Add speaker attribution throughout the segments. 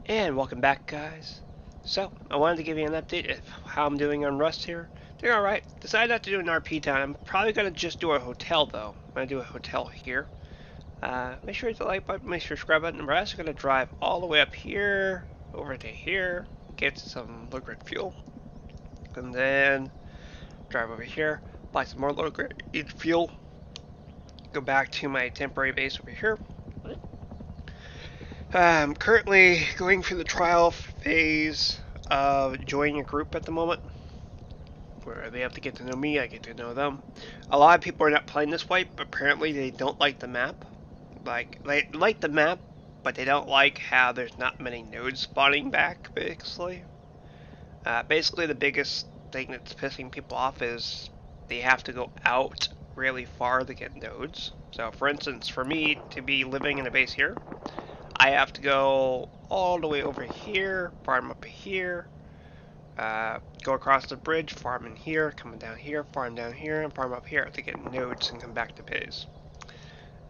Speaker 1: And welcome back, guys. So, I wanted to give you an update of how I'm doing on Rust here. Doing alright. Decided not to do an RP town. I'm probably going to just do a hotel, though. I'm going to do a hotel here. Make sure you hit the like button, make sure you subscribe button. We're actually going to drive all the way up here, over to here, get some low-grade fuel. And then drive over here, buy some more low-grade fuel. Go back to my temporary base over here. I'm currently going through the trial phase of joining a group at the moment, where they have to get to know me, I get to know them. A lot of people are not playing this way, but apparently they don't like the map. They like the map, but they don't like how there's not many nodes spawning back, basically. Basically, the biggest thing that's pissing people off is they have to go out really far to get nodes. So, for instance, for me to be living in a base here, I have to go all the way over here, farm up here, go across the bridge, farm in here, coming down here, farm down here, and farm up here to get nodes and come back to base.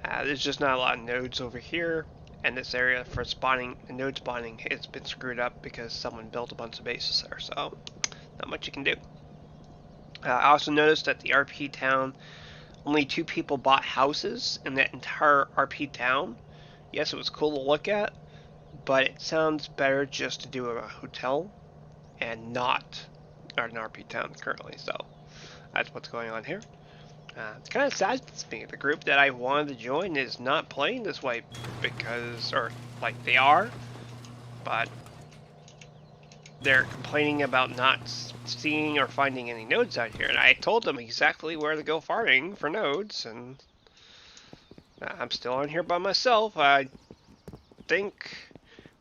Speaker 1: There's just not a lot of nodes over here, and this area for spawning, node spawning, it's been screwed up because someone built a bunch of bases there, so not much you can do. I also noticed that the RP town, only 2 people bought houses in that entire RP town. Yes, it was cool to look at, but it sounds better just to do a hotel and not an RP town currently, so that's what's going on here. It's kind of sad to me. The group that I wanted to join is not playing this way because, or like they are, but they're complaining about not seeing or finding any nodes out here. And I told them exactly where to go farming for nodes, and I'm still on here by myself. I think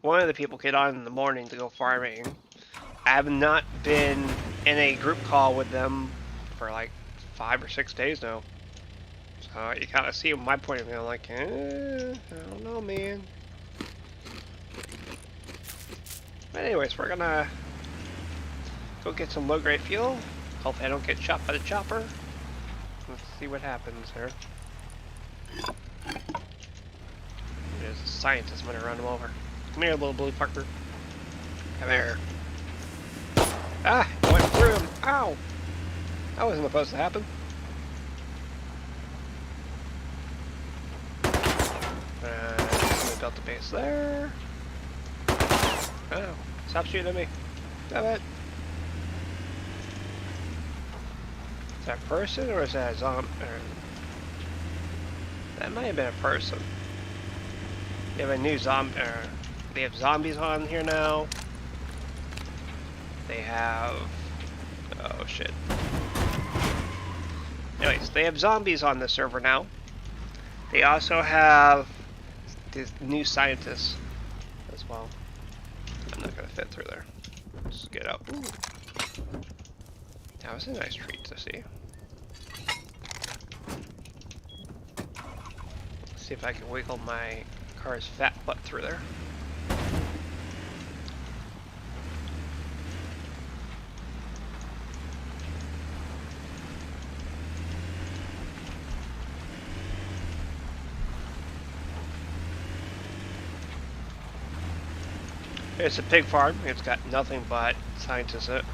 Speaker 1: one of the people get on in the morning to go farming. I have not been in a group call with them for like 5 or 6 days now. So you kind of see my point of view, like, I don't know, man. But anyways, we're gonna go get some low-grade fuel. Hopefully I don't get shot by the chopper. Let's see what happens here. There's a scientist, I'm gonna run him over. Come here, little blue fucker. Come here. Ah! I went through him! Ow! That wasn't supposed to happen. I'm gonna build the base there. Oh, stop shooting at me. Damn it. Is that a person or is that a zombie? That might have been a person. They have a new zombie. They have zombies on here now. They have. Oh shit. Anyways, they have zombies on the server now. They also have this new scientist as well. I'm not gonna fit through there. Let's get up. Ooh. That was a nice treat to see. Let's see if I can wiggle my car's fat butt through there. It's a pig farm. It's got nothing but scientists in it.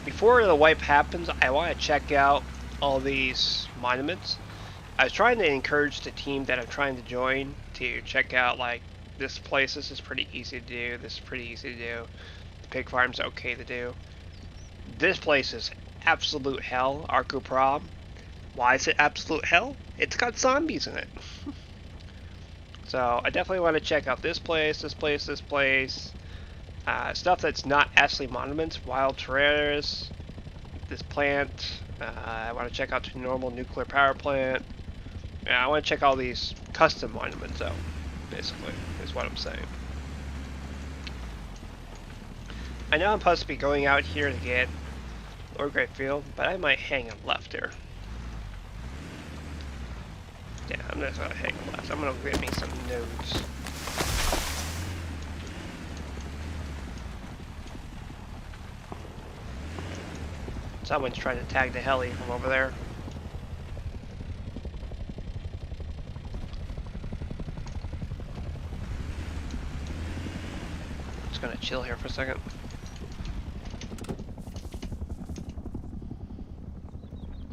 Speaker 1: Before the wipe happens, I want to check out all these monuments. I was trying to encourage the team that I'm trying to join to check out, like, this place. This is pretty easy to do. This is pretty easy to do. The pig farm's okay to do. This place is absolute hell. Arco Prom. Why is it absolute hell? It's got zombies in it. So I definitely want to check out this place, this place, this place. Stuff that's not actually monuments, wild terrains, this plant. I want to check out the normal nuclear power plant. Yeah, I want to check all these custom monuments out, basically, is what I'm saying. I know I'm supposed to be going out here to get low-grade fuel, but I might hang a left here. Yeah, I'm just gonna hang a left. I'm gonna get me some nodes. Someone's trying to tag the heli from over there. just gonna chill here for a second.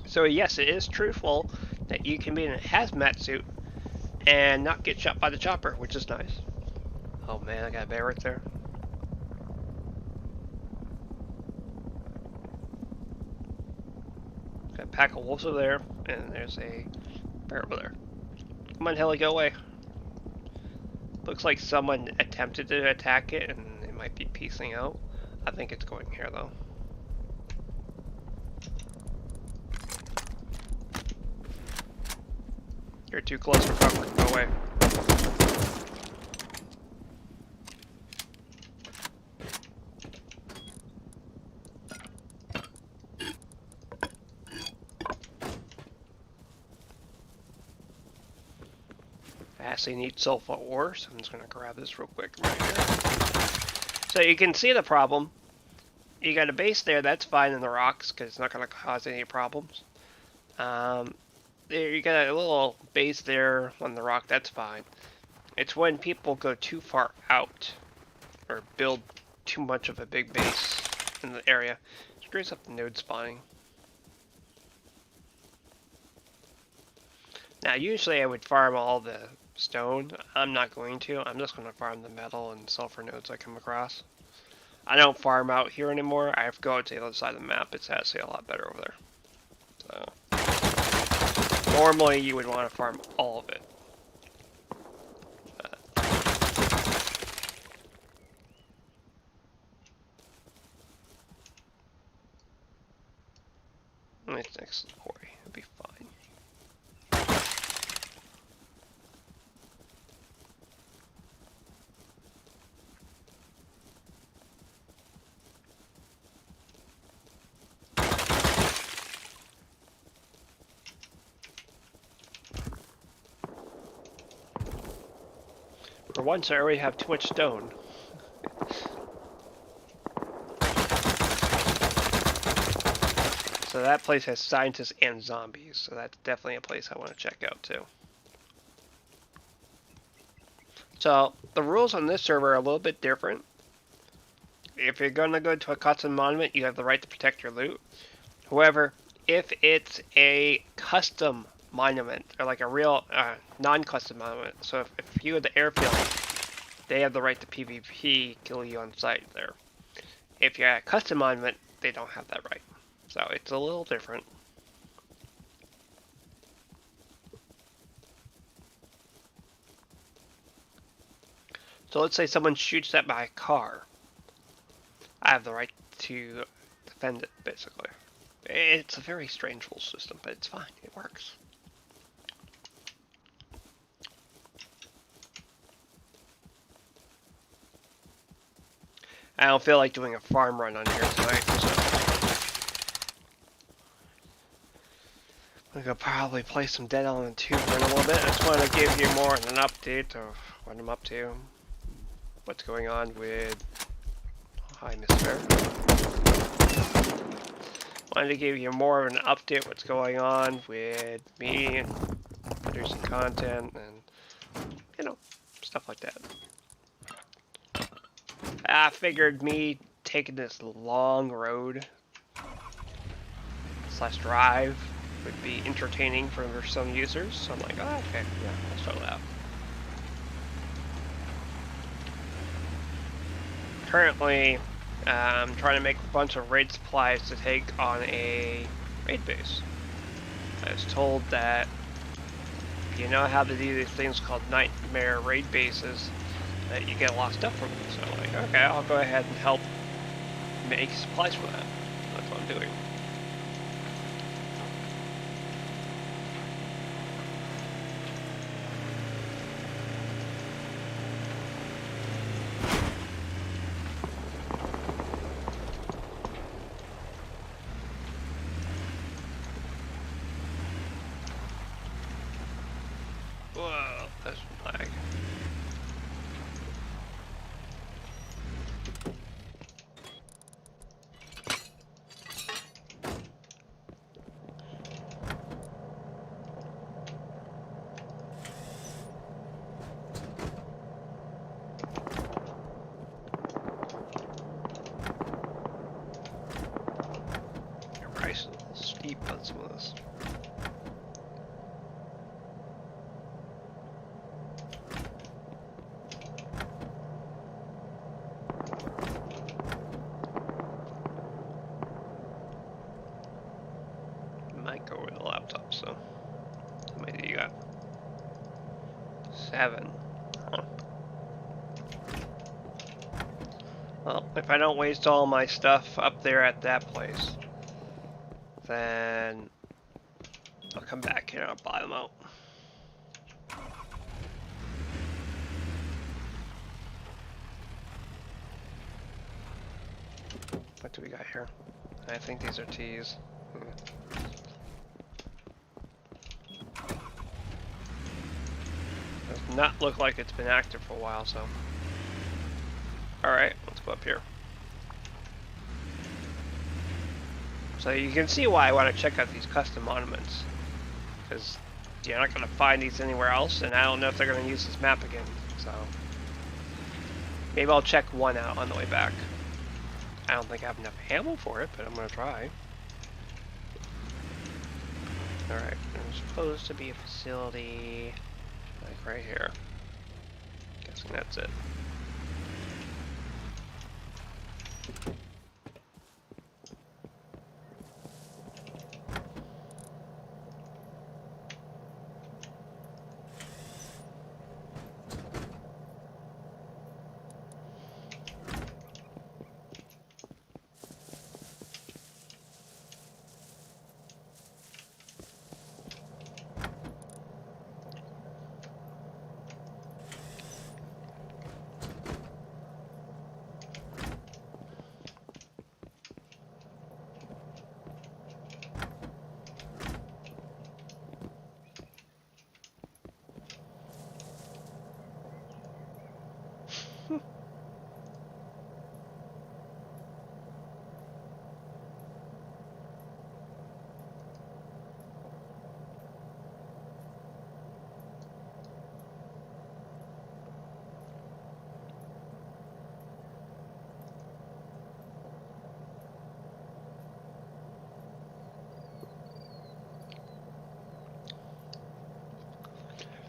Speaker 1: So yes, it is truthful that you can be in a hazmat suit and not get shot by the chopper, which is nice. Oh man, I got a bear right there. Got a pack of wolves over there, and there's a bear over there. Come on, heli, go away. Looks like someone attempted to attack it, and it might be piecing out. I think it's going here, though. You're too close for cover. Go away. I actually need sulfur ore, so I'm just going to grab this real quick right here. So you can see the problem. You got a base there, that's fine in the rocks, because it's not going to cause any problems. There you got a little base there on the rock, that's fine. It's when people go too far out, or build too much of a big base in the area, it screws up the node spawning. Now usually I would farm all the stone. I'm not going to. I'm just going to farm the metal and sulfur nodes I come across. I don't farm out here anymore. I have to go out to the other side of the map. It's actually a lot better over there. So normally you would want to farm all of it. It's next to the quarry. It'll be fine. For once, I already have too much stone. So that place has scientists and zombies, so that's definitely a place I want to check out too. So the rules on this server are a little bit different. If you're going to go to a custom monument, you have the right to protect your loot. However, if it's a custom monument, or like a real non-custom monument, so if you at the airfield, they have the right to PvP kill you on site there. If you're at a custom monument, they don't have that right. So it's a little different. So let's say someone shoots at my car. I have the right to defend it, basically. It's a very strange rule system, but it's fine. It works. I don't feel like doing a farm run on here tonight, so I'm gonna probably play some Dead Island 2 for a little bit. I just want to give you more of an update of what I'm up to, what's going on with... Oh, hi, Miss Fair. Wanted to give you more of an update what's going on with me and producing content and, you know, stuff like that. I figured me taking this long road / drive would be entertaining for some users, so I'm like, oh, okay, yeah, I'll show that. Currently, I'm trying to make a bunch of raid supplies to take on a raid base. I was told that you know how to do these things called nightmare raid bases, that you get a lot of stuff from them. So I'm like, okay, I'll go ahead and help make supplies for that. That's what I'm doing. Whoa, that's lag. some of this. Might go with the laptop, so how many do you got? 7. Huh. Well, if I don't waste all my stuff up there at that place, then I'll come back here and I'll buy them out. What do we got here? I think these are T's. Does not look like it's been active for a while, so. Alright, let's go up here. So you can see why I want to check out these custom monuments. Because you're not going to find these anywhere else, and I don't know if they're going to use this map again, so. Maybe I'll check one out on the way back. I don't think I have enough ammo for it, but I'm going to try. Alright, there's supposed to be a facility, like right here. Guessing that's it.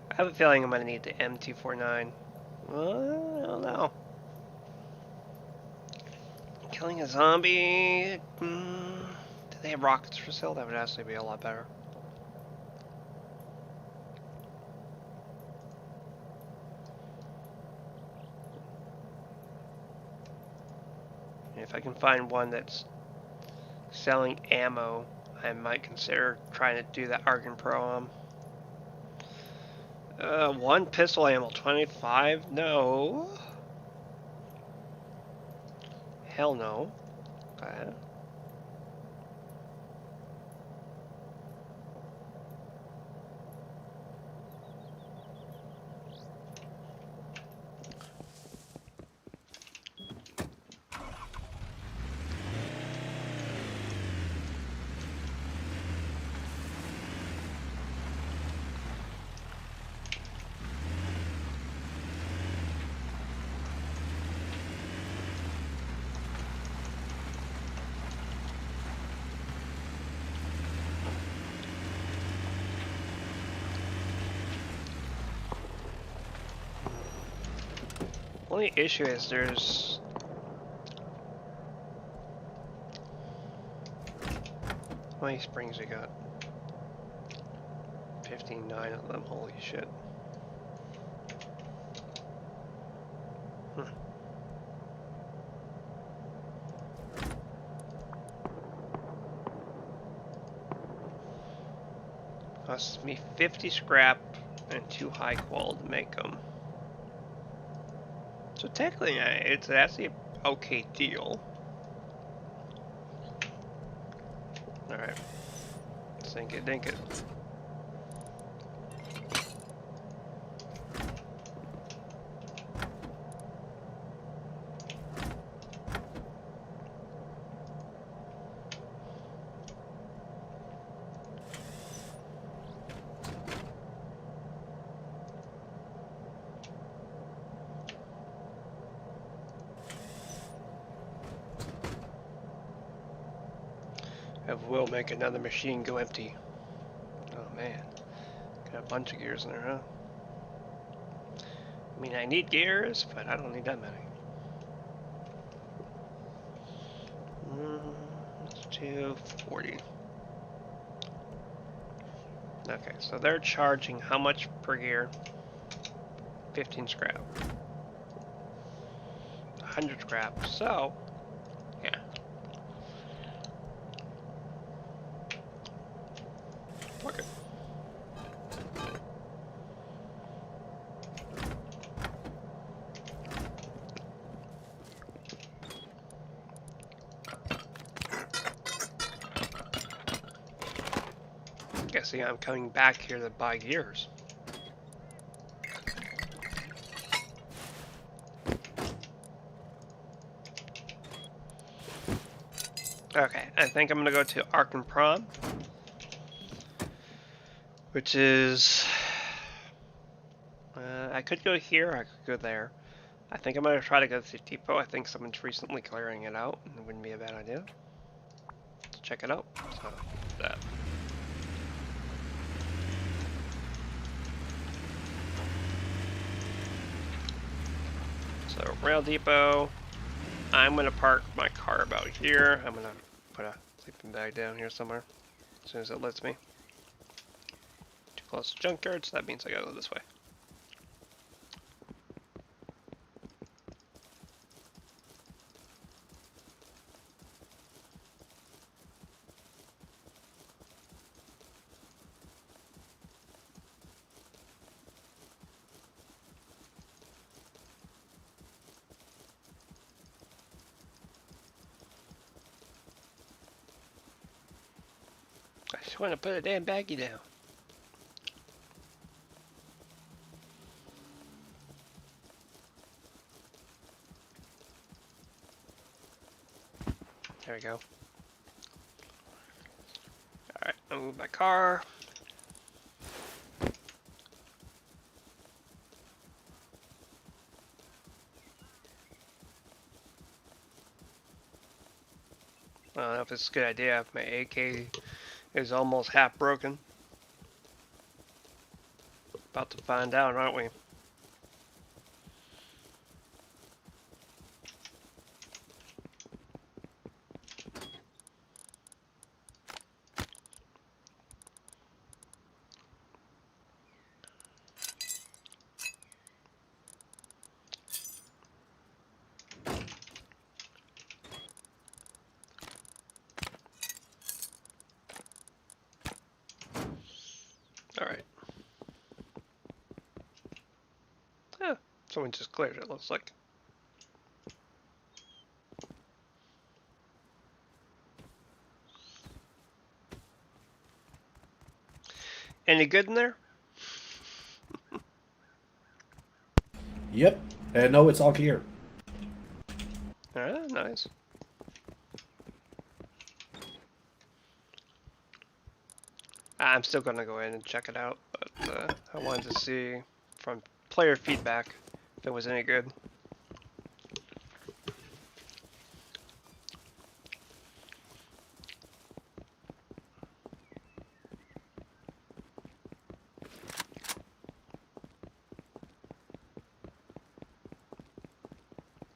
Speaker 1: I have a feeling I'm going to need the M249. Well, I don't know. Killing a zombie? Do they have rockets for sale? That would actually be a lot better. If I can find one that's selling ammo, I might consider trying to do that Argon Pro on. One pistol ammo, 25? No. Hell no. Okay. Only issue is there's how many springs we got? 59 of them, holy shit. Costs me 50 scrap and 2 high qual to make them. So technically, it's actually an okay deal. Alright. Sink it, dink it. It will make another machine go empty. Oh man, got a bunch of gears in there, huh? I mean, I need gears, but I don't need that many. Let's do 40. Okay, so they're charging how much per gear? 15 scrap. 100 scrap, so, yeah. Okay. Guessing I'm coming back here to buy gears. Okay, I think I'm gonna go to Ark and Prom, which is, I could go here, I could go there. I think I'm gonna try to go to the depot. I think someone's recently clearing it out, and it wouldn't be a bad idea. Let's check it out. So, that. So, rail depot. I'm gonna park my car about here. I'm gonna put a sleeping bag down here somewhere as soon as it lets me. Too close to junkyard, so that means I gotta go this way. I just want to put a damn baggie down. There we go. Alright, I'll move my car. I don't know if it's a good idea if my AK is almost half broken. About to find out, aren't we? Alright. Yeah, someone just cleared it, looks like. Any good in there?
Speaker 2: Yep. No, it's all clear.
Speaker 1: Ah, nice. I'm still gonna go in and check it out, but I wanted to see from player feedback if it was any good.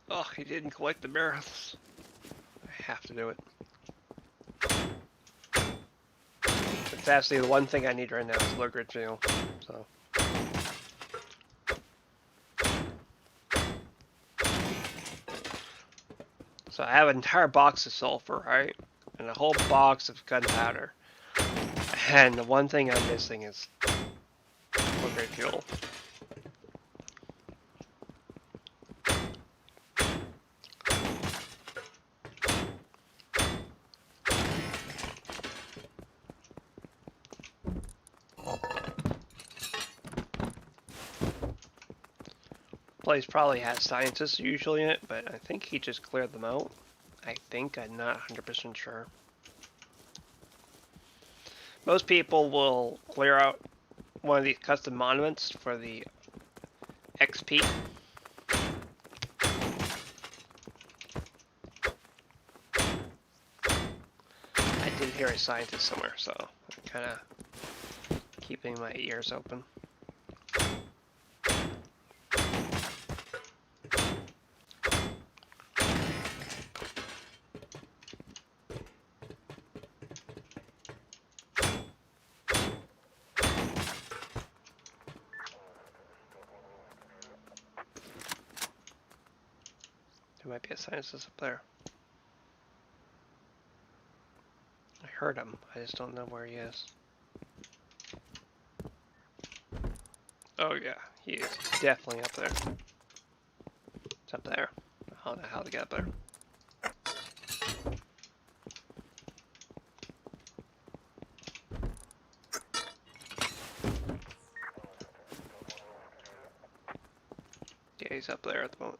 Speaker 1: Oh, he didn't collect the barrels. I have to do it. It's actually the one thing I need right now is low-grade fuel, so. So I have an entire box of sulfur, right? And a whole box of gunpowder. And the one thing I'm missing is low-grade fuel. Place probably has scientists usually in it, but I think he just cleared them out. I think, I'm not 100% sure. Most people will clear out one of these custom monuments for the XP. I did hear a scientist somewhere, so I'm kind of keeping my ears open. There might be a scientist up there. I heard him. I just don't know where he is. Oh yeah, he is definitely up there. It's up there. I don't know how to get up there. Yeah, he's up there at the moment.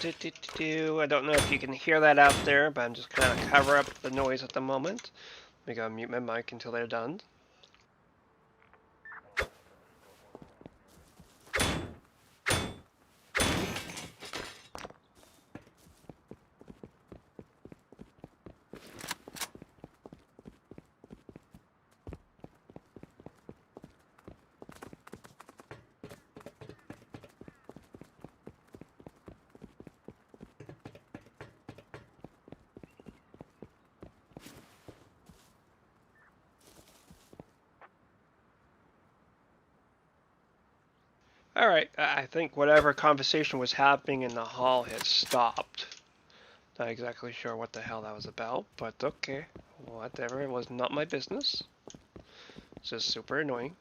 Speaker 1: I don't know if you can hear that out there, but I'm just kind of cover up the noise at the moment. I'm gonna mute my mic until they're done. Alright, I think whatever conversation was happening in the hall has stopped. Not exactly sure what the hell that was about, but okay. Whatever, it was not my business. It's just super annoying.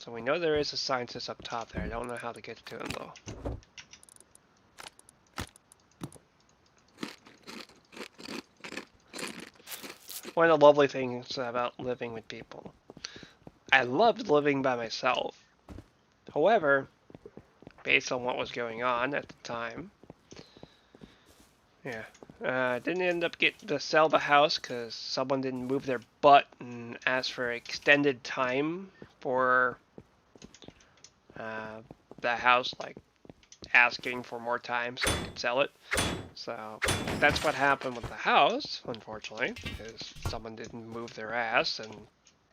Speaker 1: So we know there is a scientist up top there. I don't know how to get to him though. One of the lovely things about living with people. I loved living by myself. However, based on what was going on at the time, yeah, didn't end up getting to sell the house because someone didn't move their butt and ask for extended time for the house, like asking for more time so I could sell it. So that's what happened with the house, unfortunately, is someone didn't move their ass and,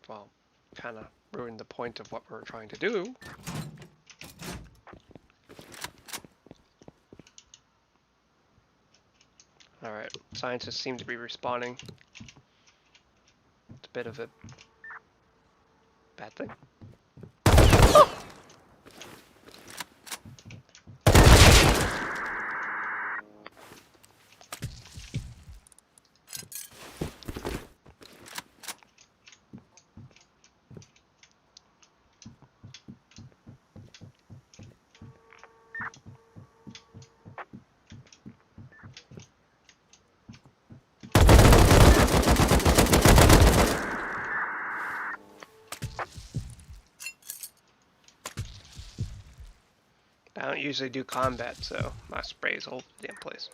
Speaker 1: well, kind of ruined the point of what we were trying to do. Alright, scientists seem to be responding. It's a bit of a bad thing. I don't usually do combat, so my sprays hold in place.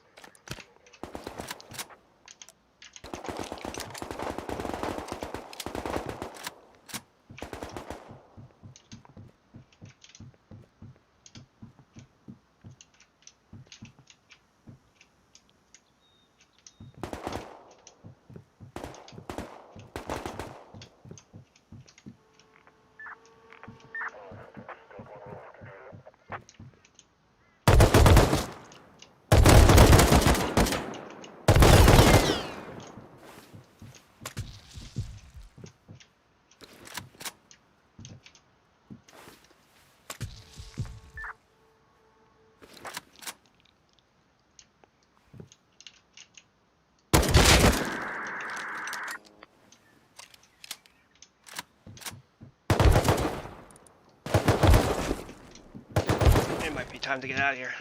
Speaker 1: It might be time to get out of here.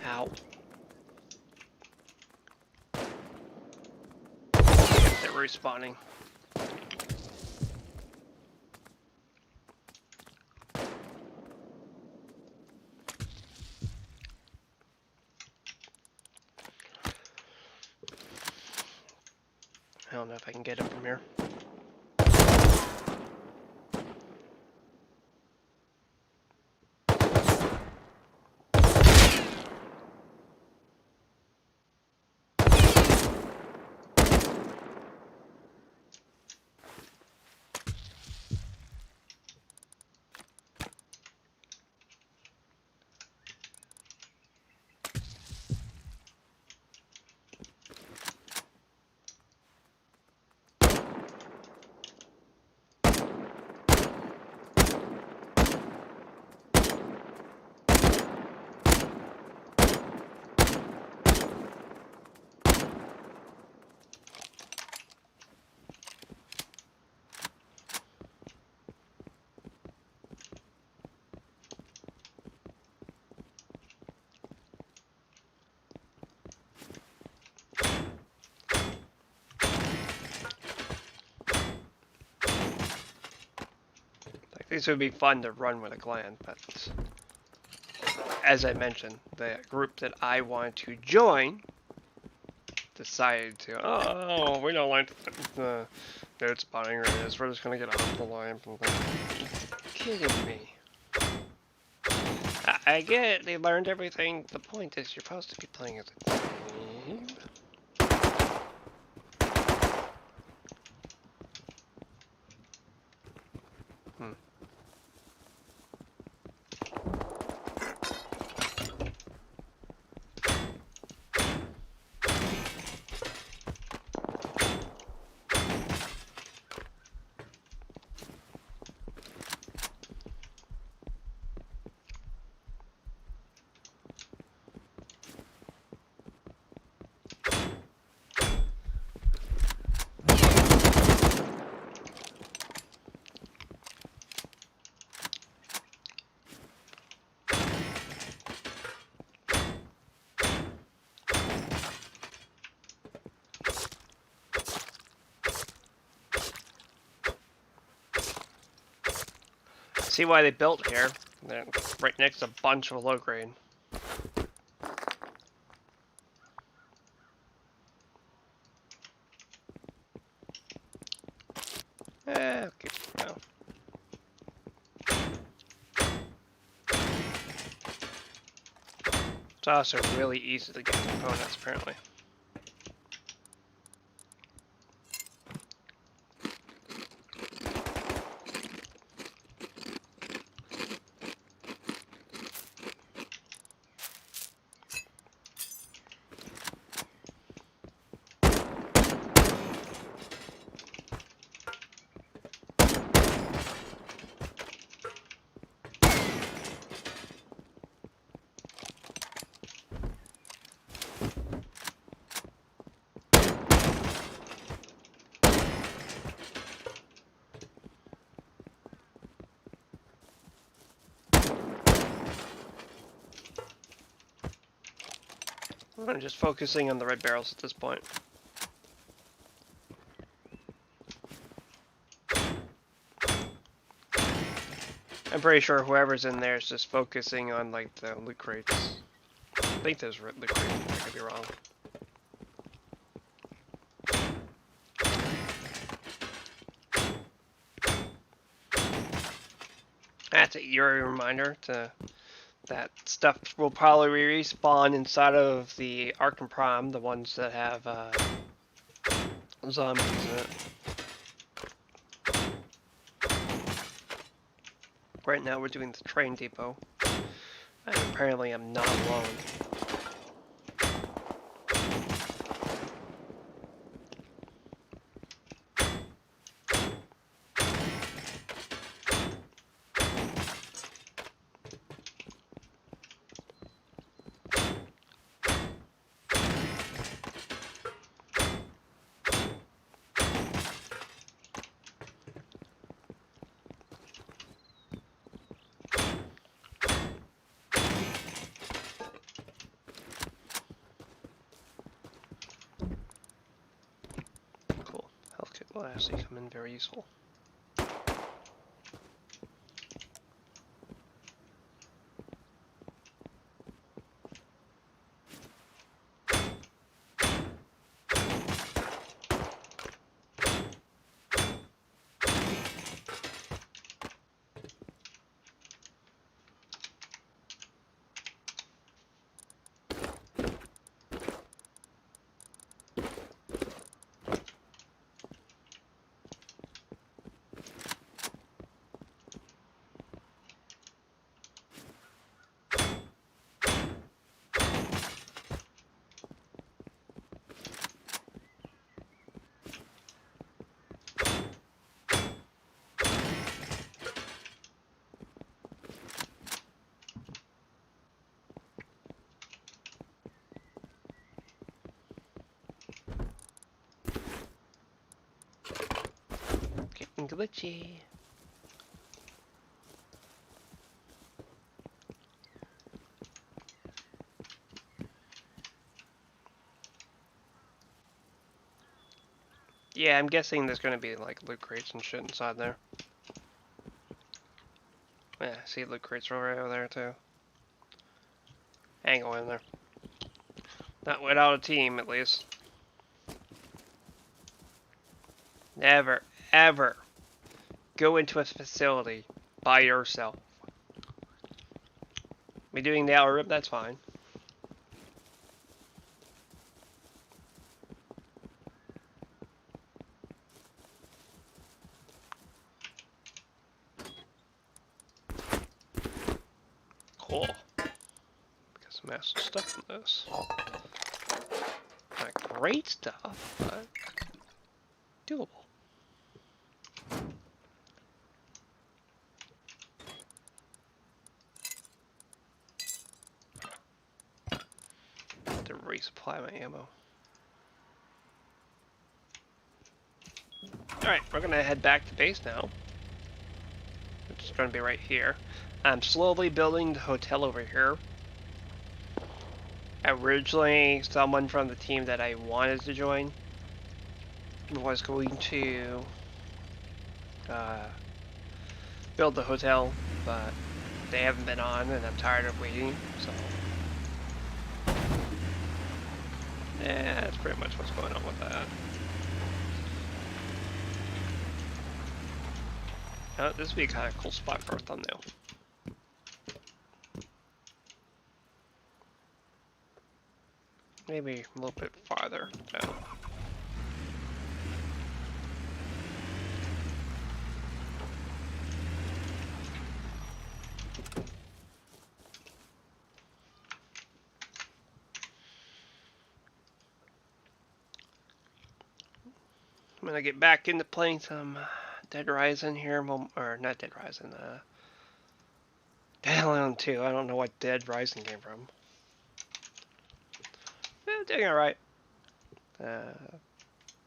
Speaker 1: Ow. They're respawning. I don't know if I can get it from here. These would be fun to run with a clan, but as I mentioned, the group that I wanted to join decided to, oh, we don't like the node spotting or this, we're just gonna get off the line from that. Kidding me. I get it, they learned everything. The point is, you're supposed to be playing as a team. See why they built here. They're right next to a bunch of low grade. Okay for now. It's also really easy to get components, apparently. I'm just focusing on the red barrels at this point. I'm pretty sure whoever's in there is just focusing on like the loot crates. I think there's loot crates, I could be wrong. That's a eerie reminder to that stuff will probably respawn inside of the Ark and Prime, the ones that have zombies in it. Right now we're doing the train depot, and apparently I'm not alone. Will actually come in very useful. Glitchy. Yeah, I'm guessing there's gonna be like loot crates and shit inside there. Yeah, see loot crates right over there too. Ain't going in there. Not without a team, at least. Never, ever go into a facility by yourself. Me doing the outer rim, that's fine. Cool. Got some massive stuff in this. Not great stuff, but doable. To resupply my ammo. Alright, we're gonna head back to base now. Which is gonna be right here. I'm slowly building the hotel over here. Originally, someone from the team that I wanted to join was going to build the hotel, but they haven't been on, and I'm tired of waiting, so... yeah, that's pretty much what's going on with that. This would be a kind of cool spot for a thumbnail. Maybe a little bit farther down. I'm gonna get back into playing some Dead Rising here, or not Dead Rising, Dead Island 2. I don't know what Dead Rising came from. Yeah, doing alright.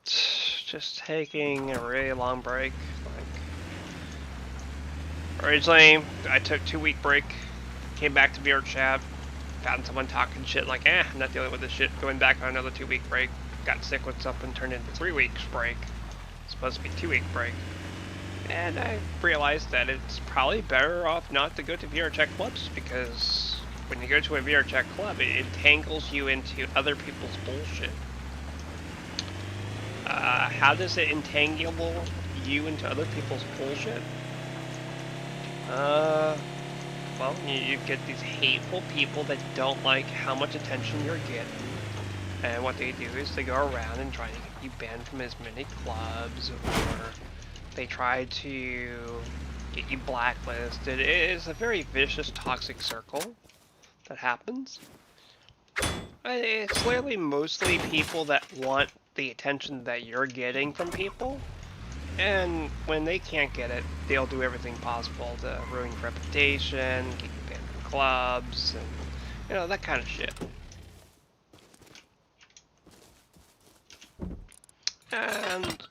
Speaker 1: Just taking a really long break. Like, originally, I took a 2-week break, came back to VR chat, found someone talking shit like, I'm not dealing with this shit, going back on another 2-week break, got sick with something, turned into 3 weeks break. It's supposed to be 2-week break. And I realized that it's probably better off not to go to VR chat clubs, because when you go to a VR chat club, it entangles you into other people's bullshit. How does it entangle you into other people's bullshit? Well, you get these hateful people that don't like how much attention you're getting. And what they do is they go around and try to get you banned from as many clubs, or they try to get you blacklisted. It is a very vicious, toxic circle that happens. It's clearly mostly people that want the attention that you're getting from people. And when they can't get it, they'll do everything possible to ruin your reputation, get you banned from clubs, and, you know, that kind of shit. And,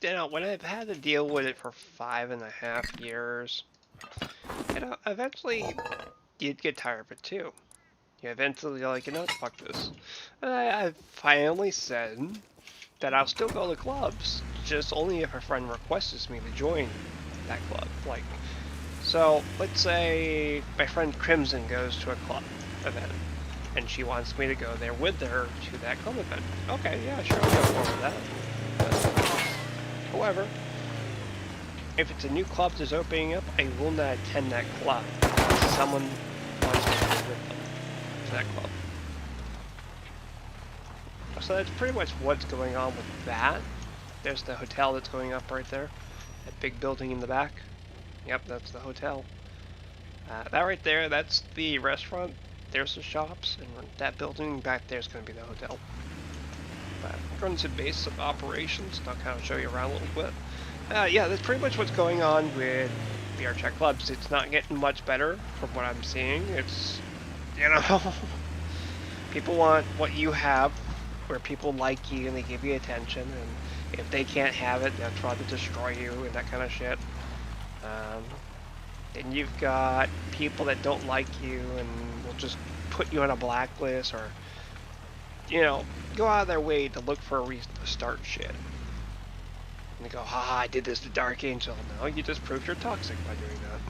Speaker 1: you know, when I've had to deal with it for 5.5 years, you know, eventually you'd get tired of it too. You eventually you're like, you know, fuck this. And I finally said that I'll still go to clubs, just only if a friend requests me to join that club. Like, so let's say my friend Crimson goes to a club event, and she wants me to go there with her to that club event. Okay, yeah, sure, I'll go forward with that. However, if it's a new club that's opening up, I will not attend that club. Someone wants me to go with them to that club. So that's pretty much what's going on with that. There's the hotel that's going up right there. That big building in the back. Yep, that's the hotel. That right there, that's the restaurant. There's the shops, and that building back there is going to be the hotel. But going to base of operations, and I'll kind of show you around a little bit. Yeah, that's pretty much what's going on with VR chat clubs. It's not getting much better from what I'm seeing. It's, you know, people want what you have, where people like you and they give you attention, and if they can't have it, they'll try to destroy you and that kind of shit. Then you've got people that don't like you and will just put you on a blacklist, or, you know, go out of their way to look for a reason to start shit. And they go, haha, I did this to Dark Angel. No, you just proved you're toxic by doing that.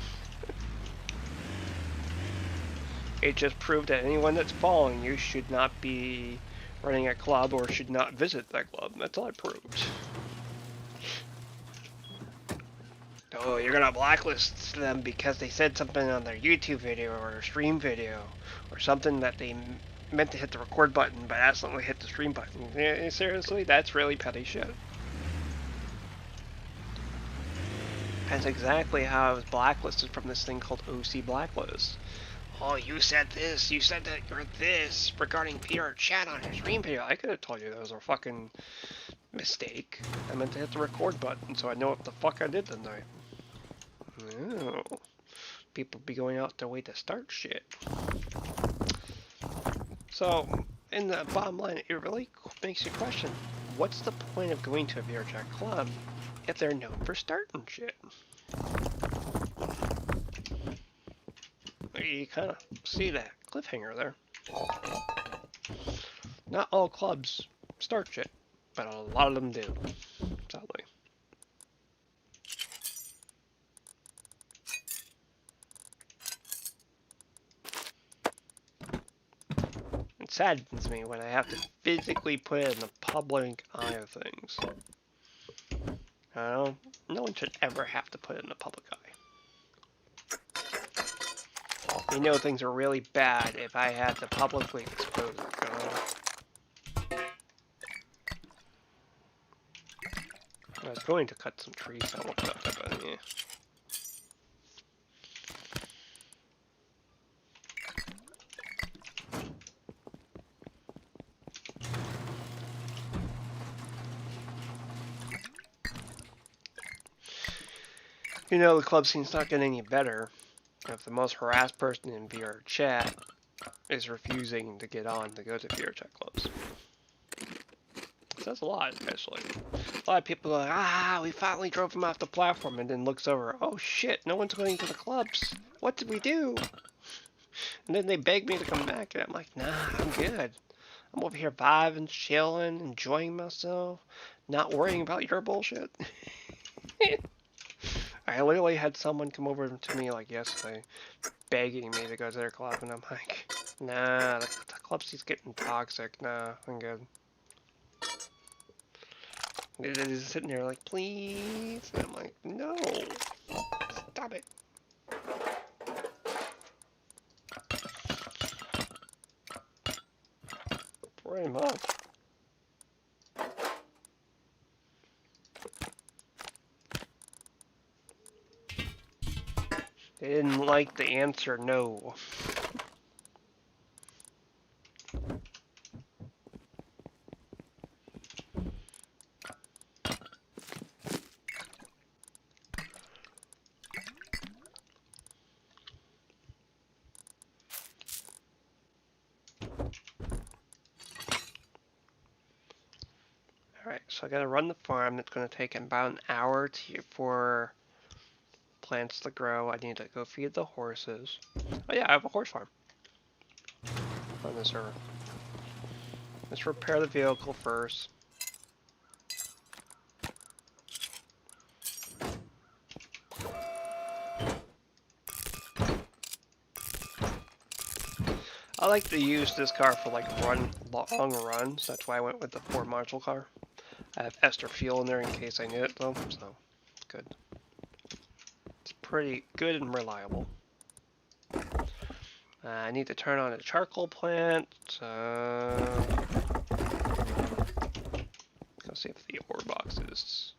Speaker 1: It just proved that anyone that's following you should not be running a club or should not visit that club. That's all it proved. Oh, you're gonna blacklist them because they said something on their YouTube video or stream video or something that they meant to hit the record button but accidentally hit the stream button. Yeah, seriously, that's really petty shit. That's exactly how I was blacklisted from this thing called OC Blacklist. Oh, you said this, you said that you're this regarding Peter chat on your stream video. I could have told you that was a fucking mistake. I meant to hit the record button so I know what the fuck I did tonight. Oh, people be going out their way to start shit. So, in the bottom line, it really makes you question, what's the point of going to a VRChat club if they're known for starting shit? You kind of see that cliffhanger there. Not all clubs start shit, but a lot of them do, sadly. It saddens me when I have to physically put it in the public eye of things. No one should ever have to put it in the public eye. You know things are really bad if I had to publicly expose it. I was going to cut some trees, I won't cut that, but yeah. You know, the club scene's not getting any better if the most harassed person in VR chat is refusing to get on to go to VR chat clubs. That's a lot, especially. A lot of people are like, we finally drove him off the platform, and then looks over, oh shit, no one's going to the clubs. What did we do? And then they beg me to come back, and I'm like, nah, I'm good. I'm over here vibing, chilling, enjoying myself, not worrying about your bullshit. I literally had someone come over to me like yesterday, begging me to go to their club, and I'm like, nah, the club scene's getting toxic. Nah, I'm good. They're just sitting there like, please, and I'm like, no, stop it. Pretty much. They didn't like the answer no. Alright, so I gotta run the farm. That's gonna take about an hour for plants to grow. I need to go feed the horses. Oh yeah, I have a horse farm on the server. Let's repair the vehicle first. I like to use this car for like long runs. That's why I went with the Ford Marshall car. I have extra fuel in there in case I need it though, so it's good. It's pretty good and reliable. I need to turn on a charcoal plant. Let's see if the ore box is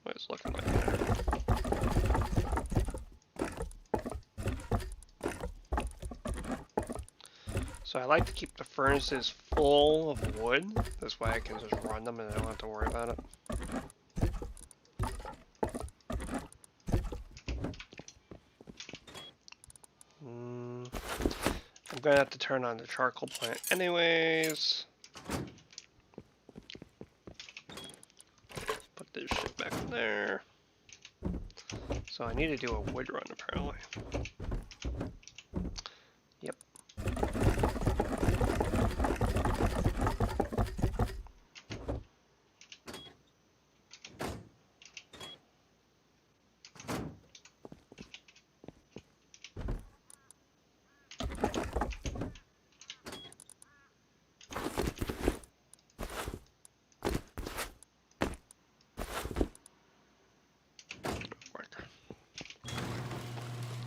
Speaker 1: what it's looking like there. So I like to keep the furnaces full of wood. This way I can just run them and I don't have to worry about it. I'm gonna have to turn on the charcoal plant anyways. this shit back in there. So I need to do a wood run apparently. Yep.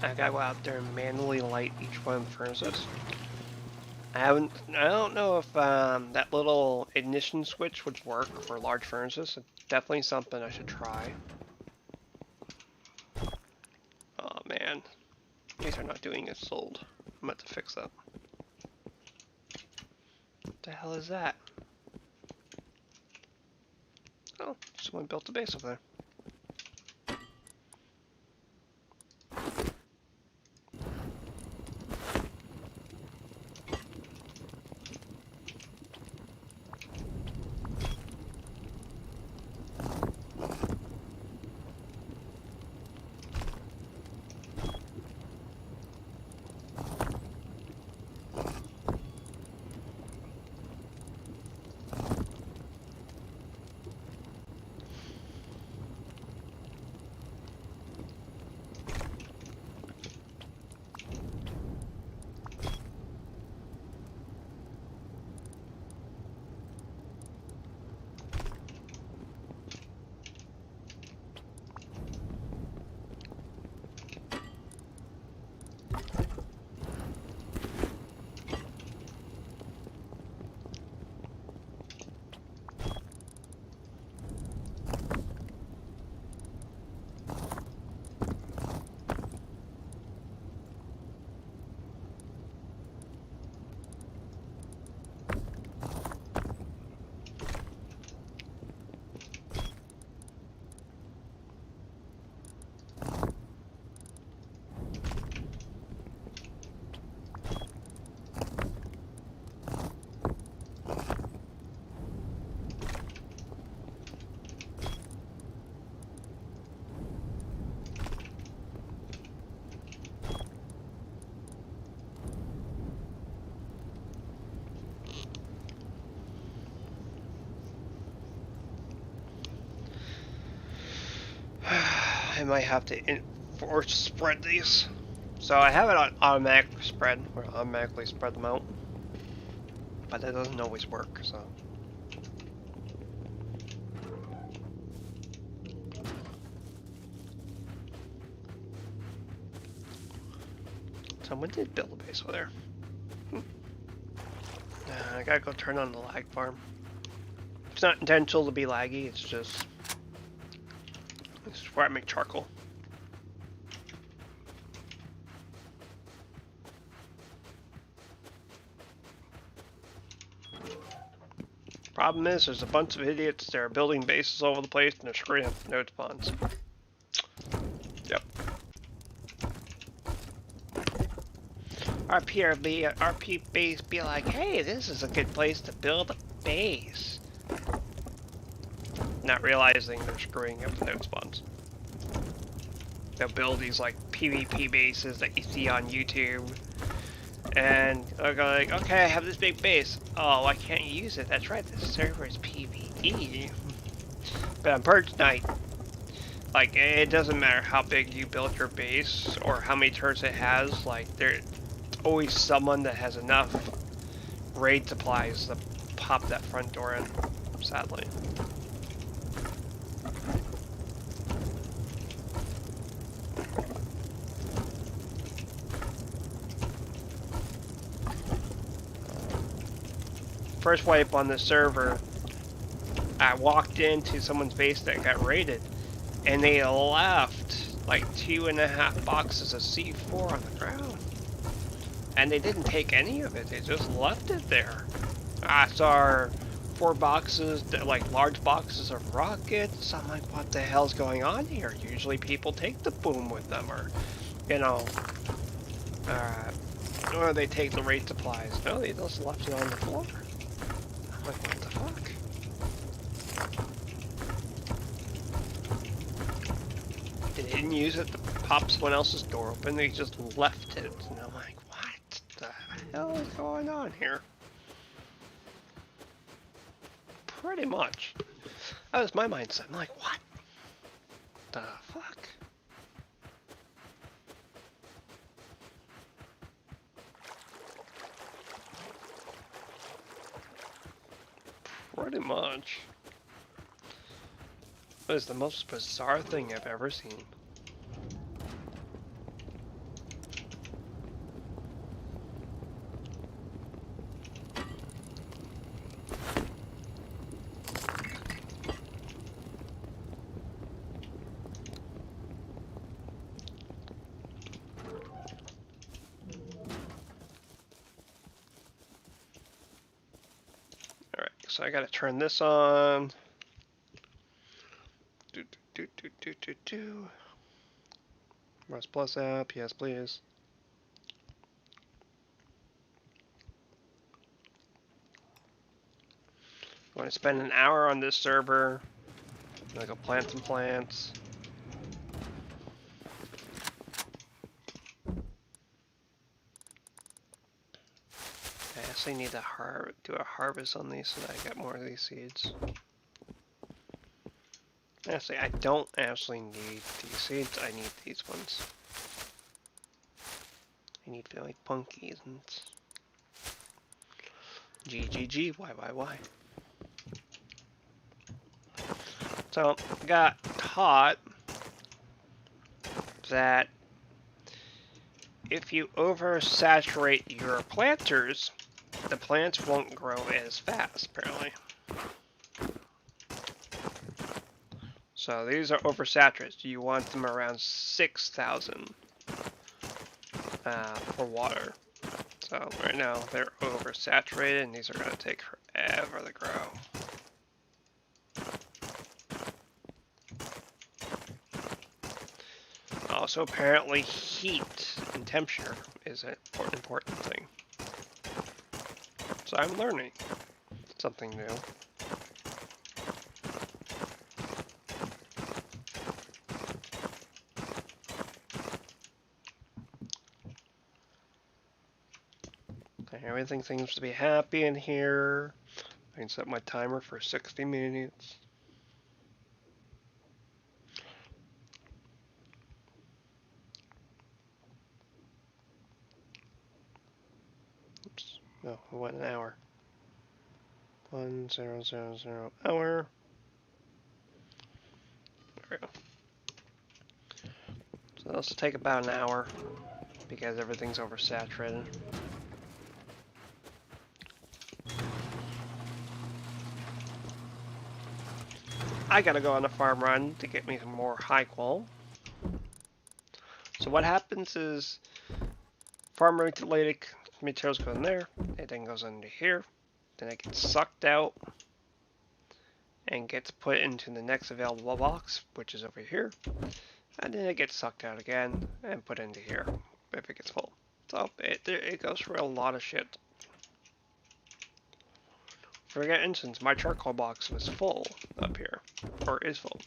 Speaker 1: I gotta go out there and manually light each one of the furnaces. I don't know if that little ignition switch would work for large furnaces. It's definitely something I should try. Oh man, these are not doing as sold. I'm about to fix that. What the hell is that? Oh, someone built a base over there. I might have to force spread these. So I have it on automatic spread, or automatically spread them out. But that doesn't always work, so. Someone did build a base over there. I gotta go turn on the lag farm. It's not intentional to be laggy, it's just... This is where I make charcoal. Problem is, there's a bunch of idiots that are building bases all over the place and they're screwing up node spawns. Yep. RP base be like, hey, this is a good place to build a base. Not realizing they're screwing up the node spawns. They'll build these like PvP bases that you see on YouTube. And they'll go like, okay, I have this big base. Oh, why can't you use it? That's right, the server is PvE. But on Purge Night, like, it doesn't matter how big you build your base or how many turns it has, like, there's always someone that has enough raid supplies to pop that front door in, sadly. First wipe on the server, I walked into someone's base that got raided, and they left like 2.5 boxes of C4 on the ground. And they didn't take any of it, they just left it there. I saw 4 boxes, like large boxes of rockets. I'm like, what the hell's going on here? Usually people take the boom with them, or, you know, or they take the raid supplies. No, they just left it on the floor. I'm like, what the fuck? didn't use it to pop someone else's door open. They just left it. And I'm like, what the hell is going on here? Pretty much. That was my mindset. I'm like, what the fuck? Pretty much. That is the most bizarre thing I've ever seen. Alright, so I gotta turn this on. Do. Rust Plus app, yes please. I want to spend an hour on this server. I'm gonna go plant some plants. I actually need to do a harvest on these so that I get more of these seeds. Actually, I don't actually need these seeds, I need these ones. I need like punkies and GGG, why? So, got taught that if you oversaturate your planters, the plants won't grow as fast, apparently. So these are oversaturated. You want them around 6,000 for water. So right now they're oversaturated and these are going to take forever to grow. Also apparently heat and temperature is an important thing. So I'm learning something new. Everything seems to be happy in here. I can set my timer for 60 minutes. Oops. No, we went an hour. 1000 hour. There we go. So this will take about an hour because everything's oversaturated. I gotta go on a farm run to get me some more high qual. So what happens is farm related materials go in there, it then goes into here, then it gets sucked out and gets put into the next available box, which is over here, and then it gets sucked out again and put into here if it gets full. So it goes through a lot of shit. For instance, my charcoal box was full up here, or is full.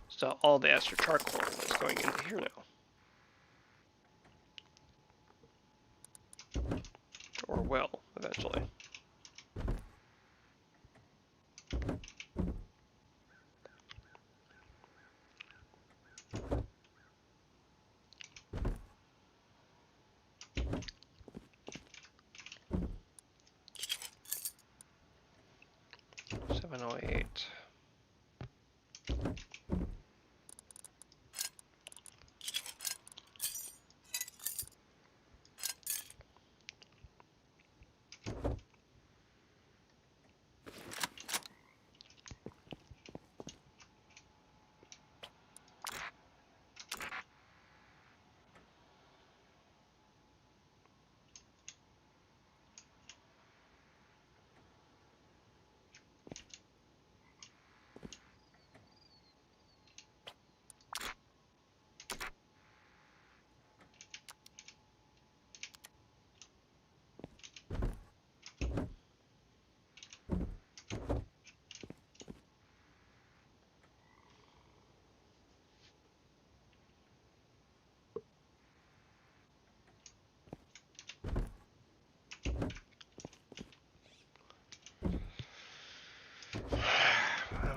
Speaker 1: So all the extra charcoal is going into here now. Or will, eventually. $708.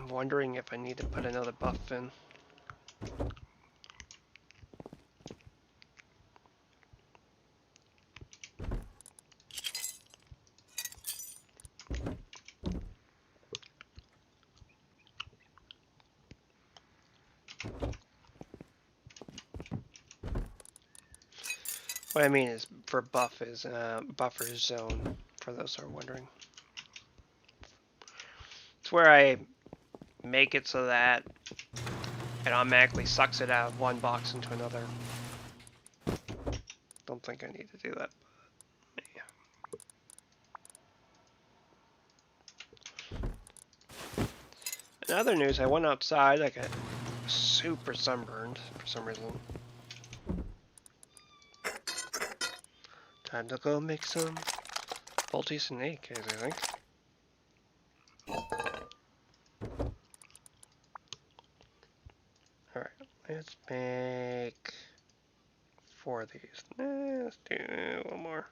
Speaker 1: I'm wondering if I need to put another buff in. What I mean is for buff is buffer zone, for those who are wondering. It's where I make it so that it automatically sucks it out of one box into another. Don't think I need to do that. In other news, I went outside, I got super sunburned for some reason. Time to go make some Volties and AKs, I think. Alright, let's make 4 of these. Let's do one more.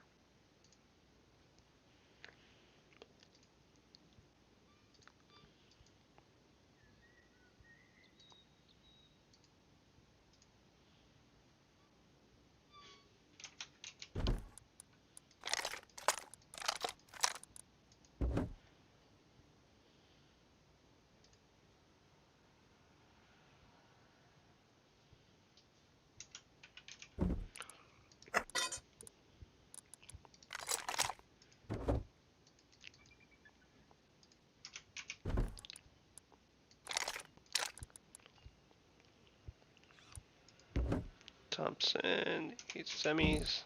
Speaker 1: Thompson, eat semis.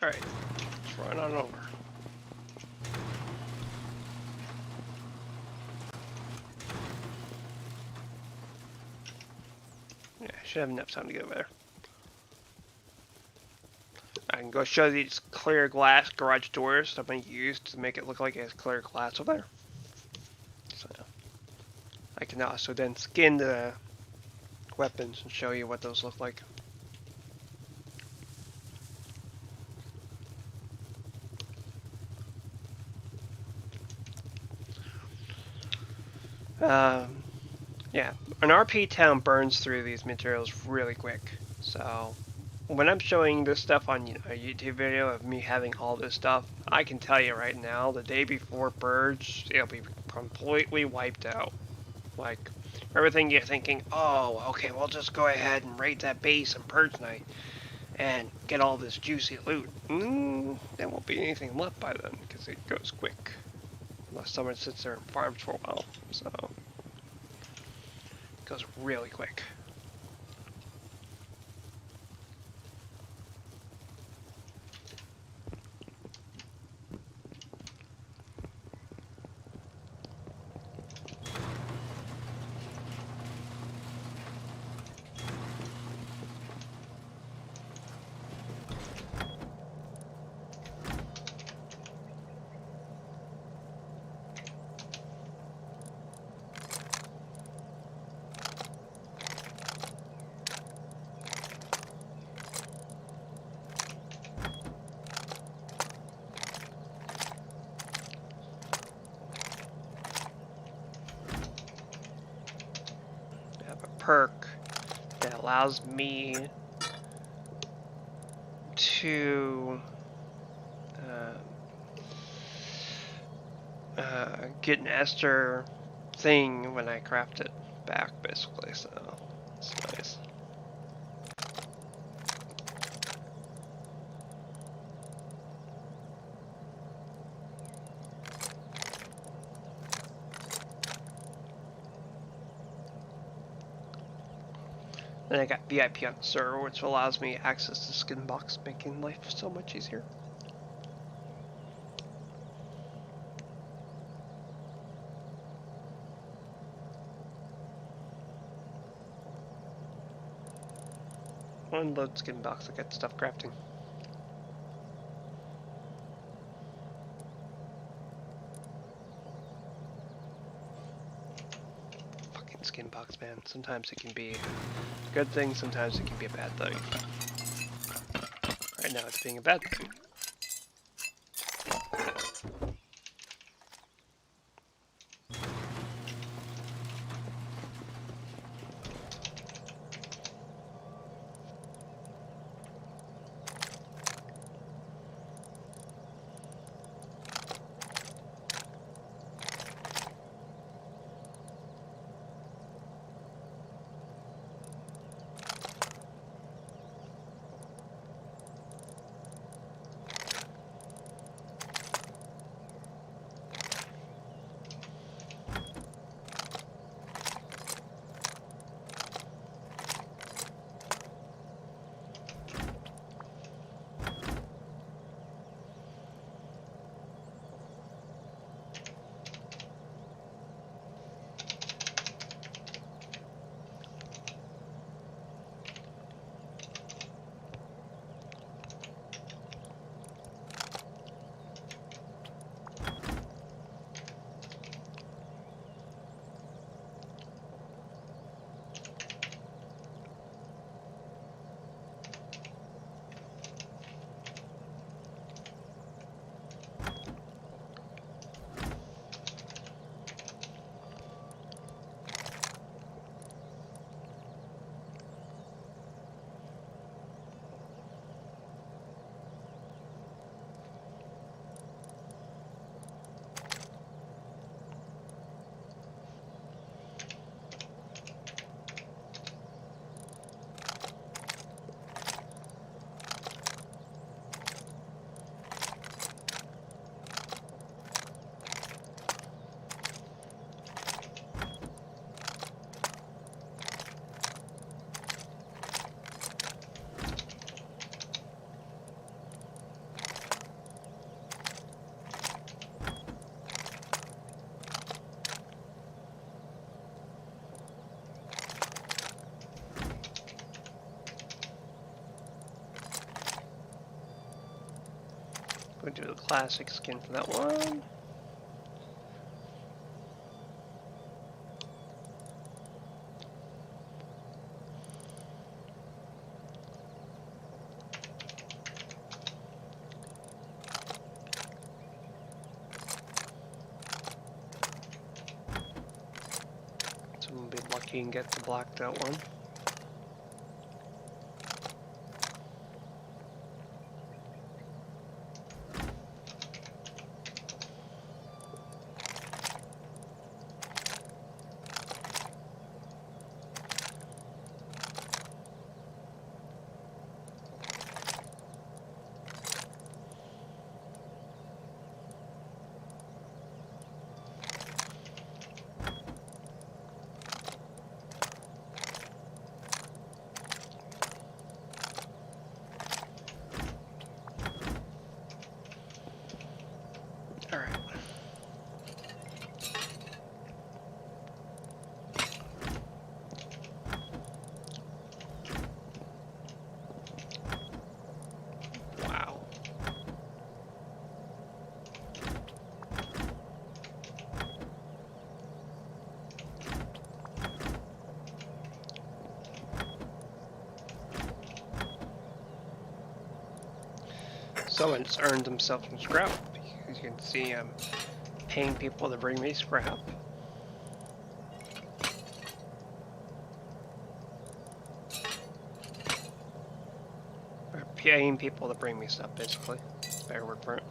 Speaker 1: Alright, let's run on over. Yeah, I should have enough time to get over there. I can go show these clear glass garage doors that I'm going to use to make it look like it has clear glass over there. So I can also then skin the weapons and show you what those look like. Yeah, an RP town burns through these materials really quick. So when I'm showing this stuff on a YouTube video of me having all this stuff, I can tell you right now, the day before purge, it'll be completely wiped out. Like, everything you're thinking, oh, okay, we'll just go ahead and raid that base on purge night and get all this juicy loot. There won't be anything left by then, because it goes quick. Unless someone sits there and farms for a while, so it goes really quick. Perk that allows me to get an Ester thing when I craft it back, basically, so it's nice. Then I got VIP on the server, which allows me access to skin box, making life so much easier. Unload skin box, I got stuff crafting. Fucking skin box, man. Sometimes it can be a good thing, sometimes it can be a bad thing. Right now it's being a bad thing. We'll do the classic skin for that one. So we'll be lucky and get the blacked out one. Alright. Wow. Someone's earned themselves some scrap. As you can see, I'm paying people to bring me scrap. Or paying people to bring me stuff, basically. Better word for it.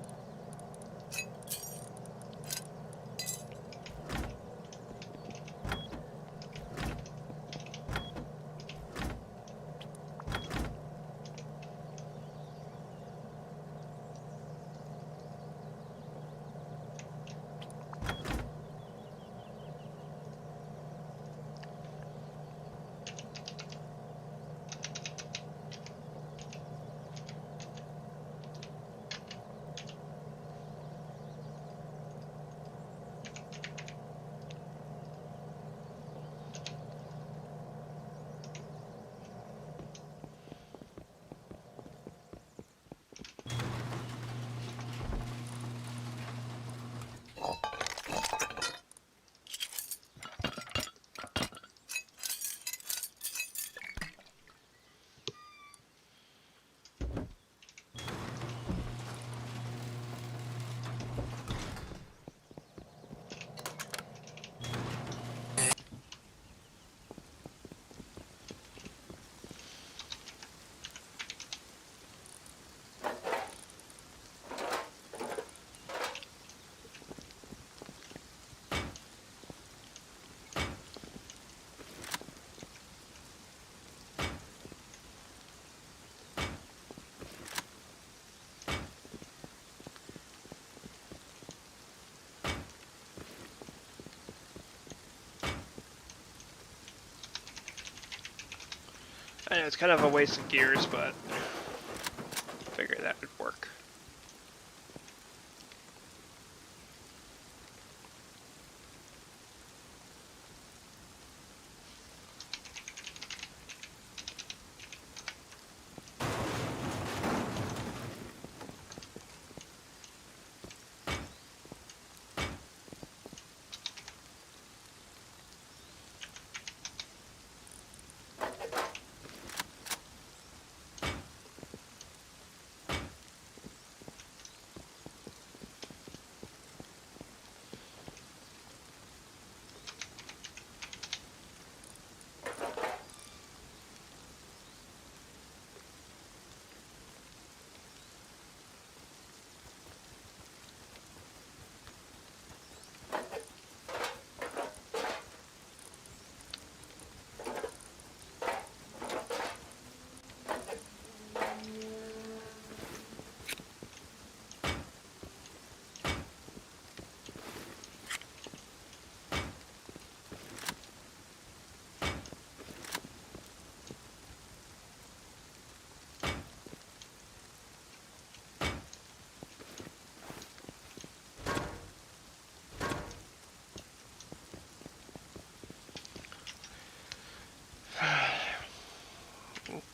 Speaker 1: I know it's kind of a waste of gears, but I figured that would work.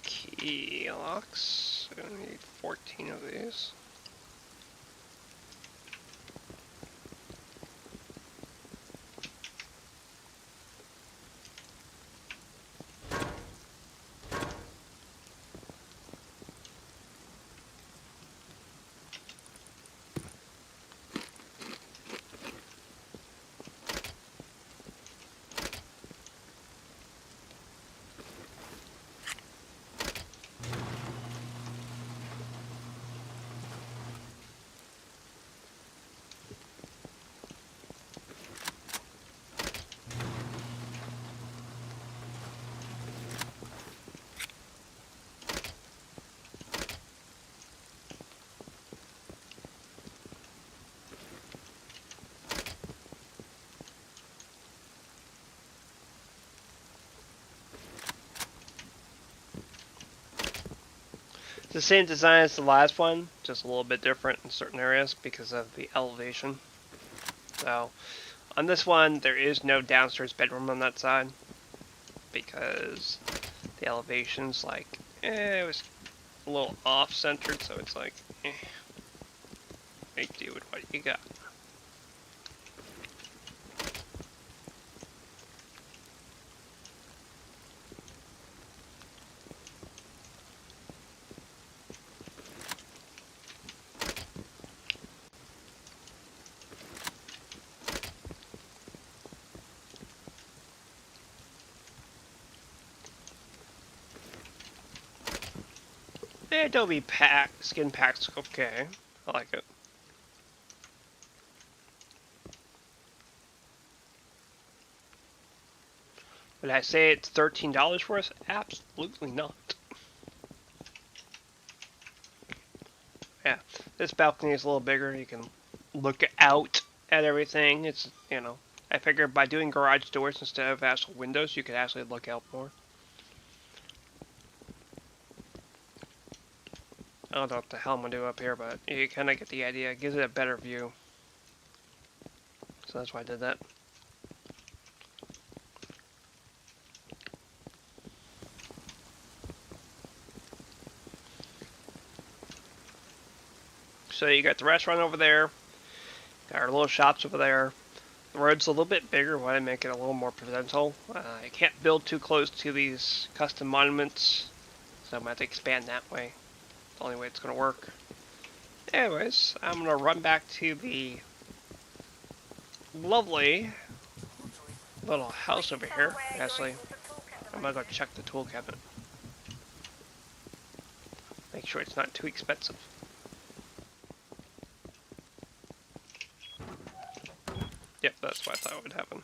Speaker 1: Key locks. I need 14 of these. It's the same design as the last one, just a little bit different in certain areas because of the elevation. So, on this one, there is no downstairs bedroom on that side because the elevation's like, it was a little off-centered, so it's like, make do with what you got. The Adobe pack, skin pack's okay. I like it. Would I say it's $13 for us? Absolutely not. Yeah, this balcony is a little bigger. You can look out at everything. It's, you know, I figured by doing garage doors instead of actual windows, you could actually look out more. I don't know what the hell I'm gonna do up here, but you kind of get the idea. It gives it a better view. So that's why I did that. So you got the restaurant over there, got our little shops over there. The road's a little bit bigger, want to make it a little more presentable. I can't build too close to these custom monuments, so I'm going to have to expand that way. The only way it's going to work. Anyways, I'm going to run back to the lovely little house over here. Actually, I'm going to go check the tool cabinet. Make sure it's not too expensive. Yep, that's what I thought would happen.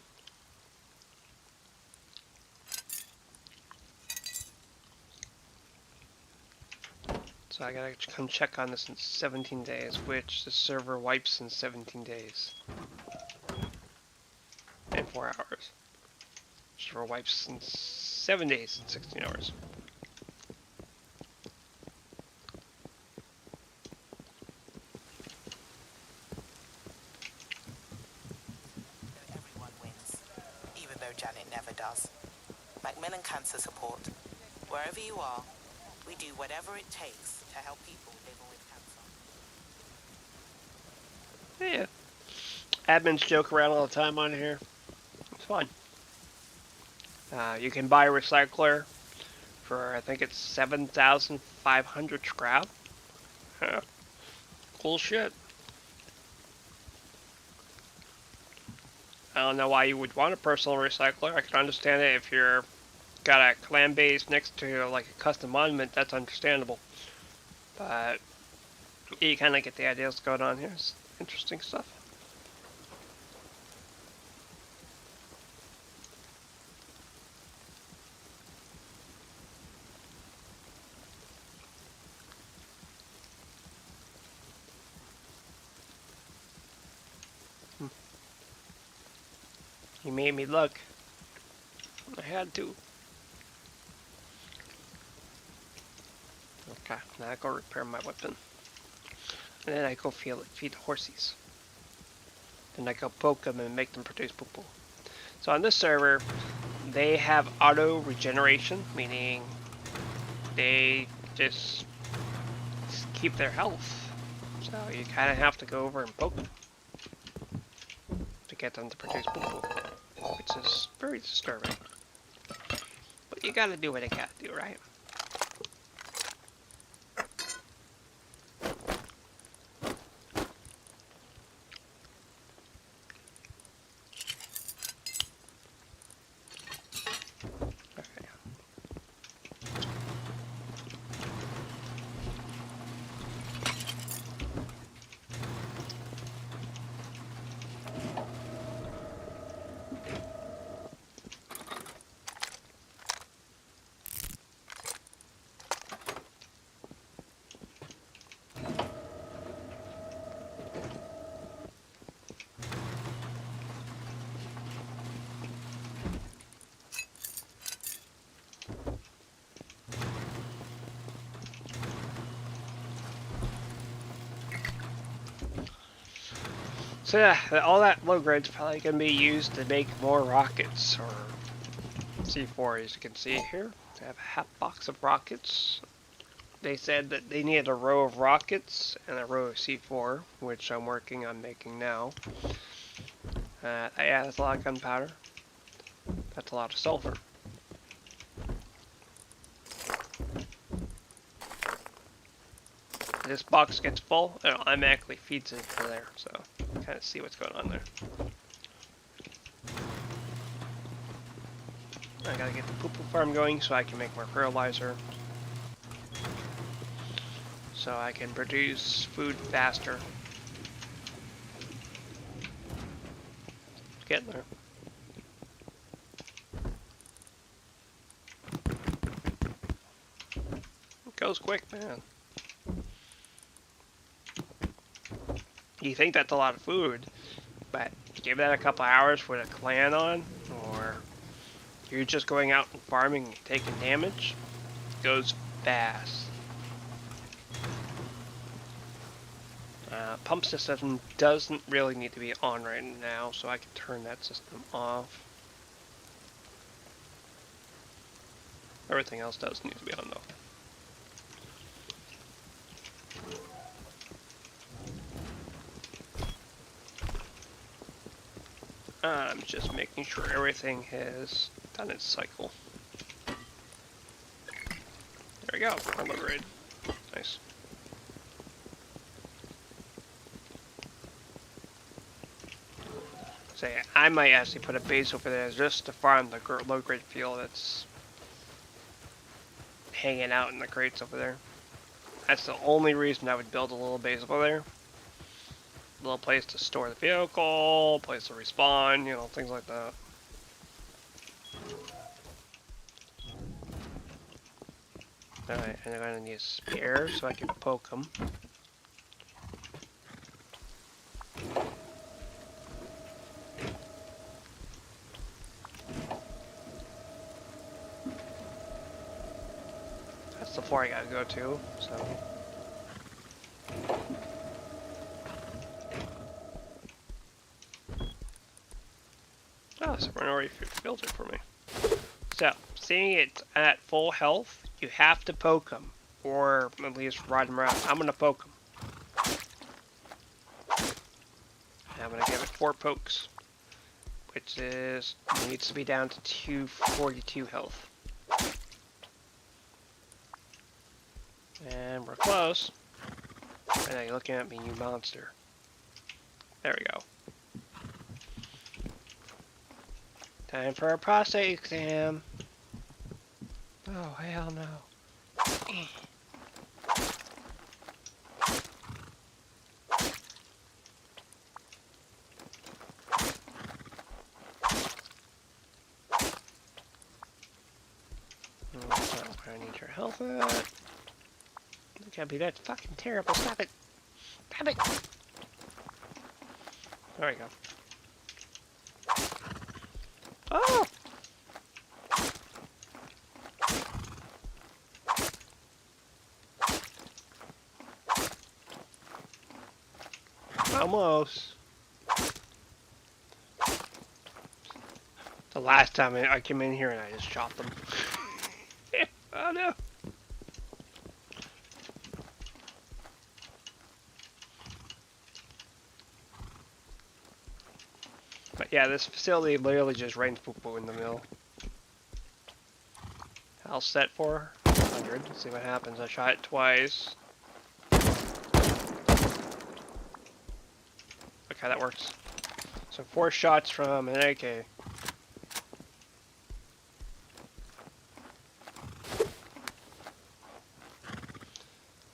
Speaker 1: So I gotta come check on this in 17 days, which the server wipes in 17 days. And 4 hours. Server wipes in 7 days and 16 hours.
Speaker 2: cancer support. Wherever you are, we do whatever it takes to help people living with cancer.
Speaker 1: Yeah. Admins joke around all the time on here. It's fun. You can buy a recycler for, I think it's 7,500 scrap. Yeah. Cool shit. I don't know why you would want a personal recycler. I can understand it if you're got a clan base next to like a custom monument. That's understandable. But you kind of get the idea what's going on here. It's interesting stuff. You made me look. I had to. Okay, now I go repair my weapon. And then I go feed the horsies. Then I go poke them and make them produce poo-poo. So on this server, they have auto regeneration, meaning they just keep their health. So you kind of have to go over and poke them to get them to produce poo-poo, which is very disturbing. But you gotta do what you gotta do, right? So yeah, all that low grade's probably going to be used to make more rockets, or C4 as you can see here. They have a half box of rockets. They said that they needed a row of rockets and a row of C4, which I'm working on making now. Yeah, that's a lot of gunpowder. That's a lot of sulfur. This box gets full, it automatically feeds it to there, so kind of see what's going on there. I gotta get the poo-poo farm going so I can make more fertilizer. So I can produce food faster. It's getting there. It goes quick, man. You think that's a lot of food, but give that a couple hours with a clan on, or you're just going out and farming and taking damage, it goes fast. Pump system doesn't really need to be on right now, so I can turn that system off. Everything else does need to be on though. I'm just making sure everything has done its cycle. There we go, combo grade. Nice. So yeah, I might actually put a base over there just to farm the low grade fuel that's hanging out in the crates over there. That's the only reason I would build a little base over there. A little place to store the vehicle, place to respawn, you know, things like that. Alright, and I'm gonna need a spear so I can poke them. That's the floor I gotta go to, so. Oh, someone already built it for me. So, seeing it at full health, you have to poke them, or at least ride them around. I'm gonna poke them. I'm gonna give it 4 pokes, which is needs to be down to 242 health. And we're close. I know you're looking at me, you monster. There we go. Time for a prostate exam. Oh, hell no. I need your health at. It can't be that fucking terrible. Stop it. Stop it. There we go. Oh! Almost. The last time I came in here and I just chopped them. Oh no. But yeah, this facility literally just rains poo-poo in the middle. I'll set for 100. Let's see what happens. I shot it twice. Okay, that works. So 4 shots from an AK.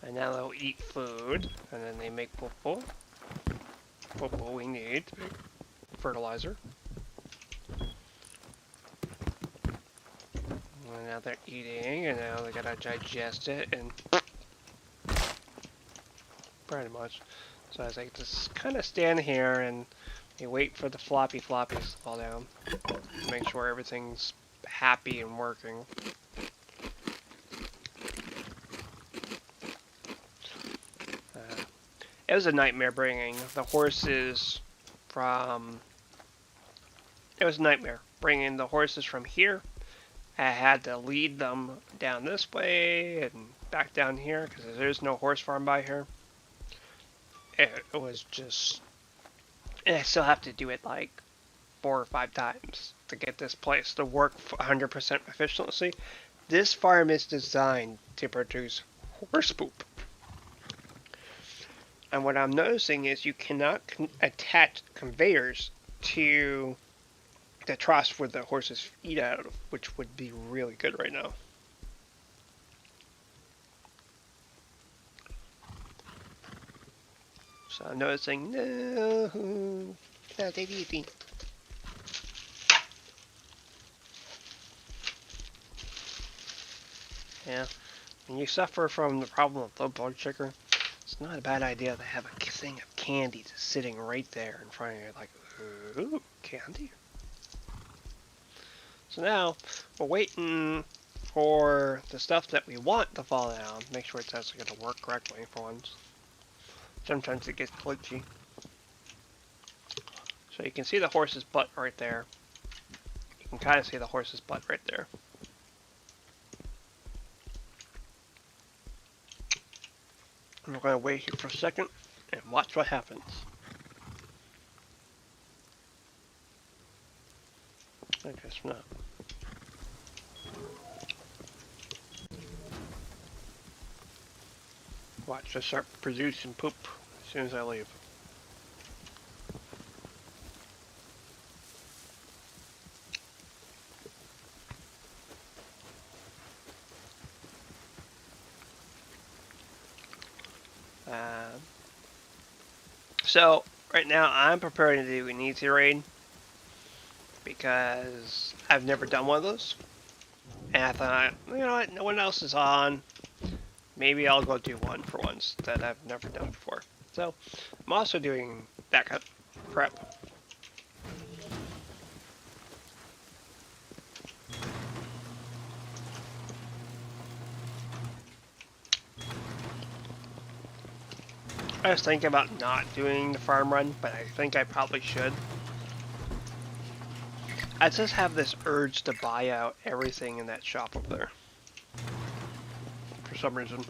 Speaker 1: And now they'll eat food, and then they make poo-poo. Poo-poo we need to make fertilizer. And now they're eating, and now they gotta digest it, and pretty much. So I was like, just kind of stand here and you wait for the floppy floppies to fall down. Make sure everything's happy and working. It was a nightmare bringing the horses from... It was a nightmare bringing the horses from here. I had to lead them down this way and back down here because there's no horse farm by here. It was just... And I still have to do it like 4 or 5 times to get this place to work 100% efficiently. This farm is designed to produce horse poop. And what I'm noticing is you cannot attach conveyors to the trough where the horses eat out of, which would be really good right now. So I'm noticing, no, they're eating. Yeah, when you suffer from the problem of low blood sugar, it's not a bad idea to have a thing of candy just sitting right there in front of you, like, ooh, candy. So now, we're waiting for the stuff that we want to fall down. Make sure it's actually going to work correctly for once. Sometimes it gets glitchy. So you can see the horse's butt right there. You can kind of see the horse's butt right there. And we're going to wait here for a second and watch what happens. I guess not. Watch, just start producing poop as soon as I leave. So, right now I'm preparing to do an easy raid because I've never done one of those. And I thought, you know what, no one else is on. Maybe I'll go do one for once that I've never done before. So, I'm also doing that kind of prep. I was thinking about not doing the farm run, but I think I probably should. I just have this urge to buy out everything in that shop up there. For some reason.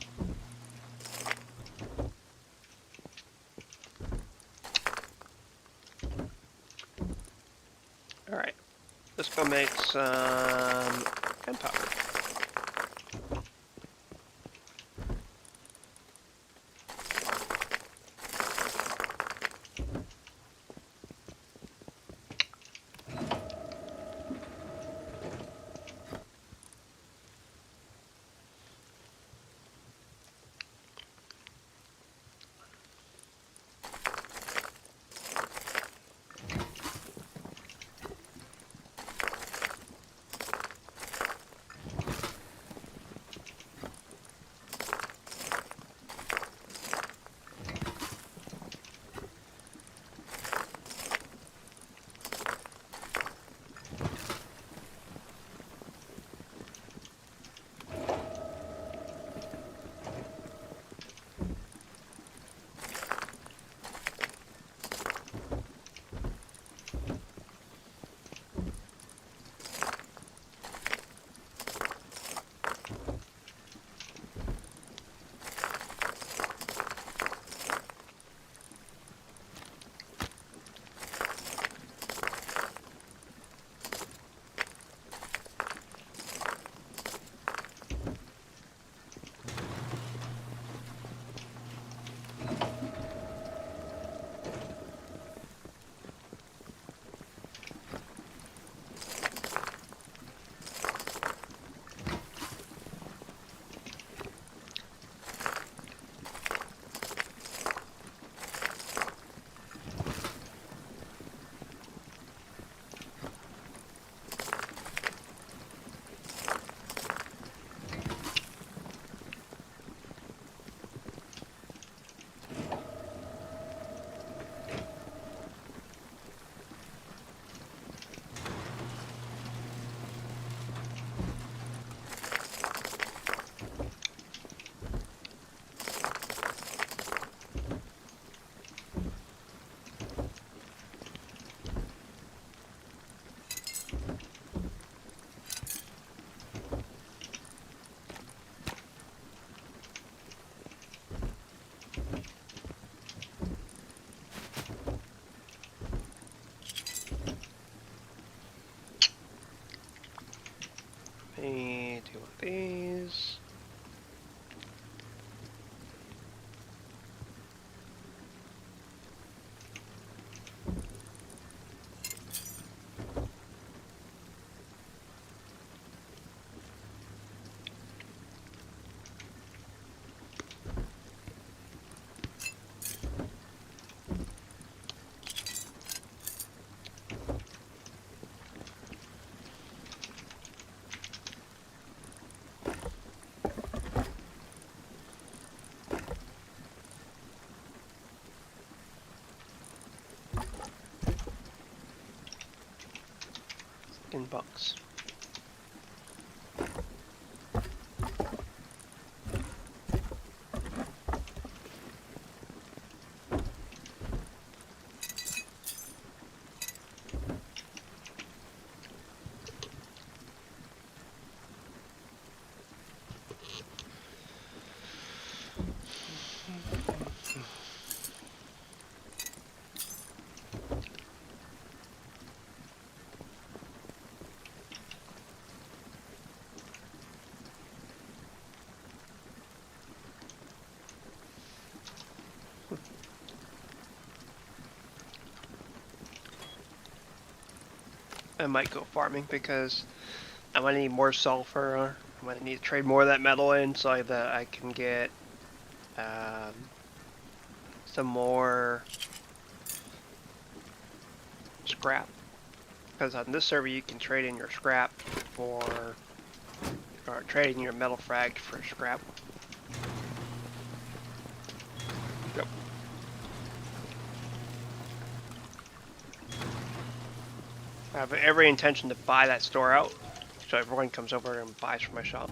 Speaker 1: Alright. Let's go make some gunpowder. Maybe do one of these. Box. I might go farming because I'm gonna need more sulfur. I'm gonna need to trade more of that metal in so that I can get some more scrap. Because on this server you can trade in your scrap for, or trade in your metal frag for scrap. Yep. I have every intention to buy that store out, so everyone comes over and buys from my shop.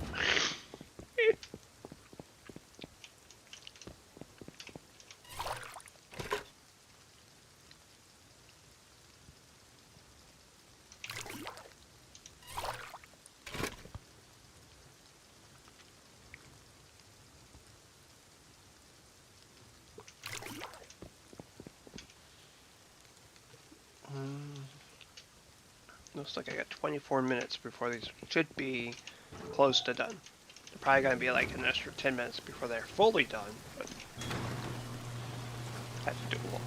Speaker 1: Looks like I got 24 minutes before these should be close to done. They're probably going to be like an extra 10 minutes before they're fully done, but that's doable.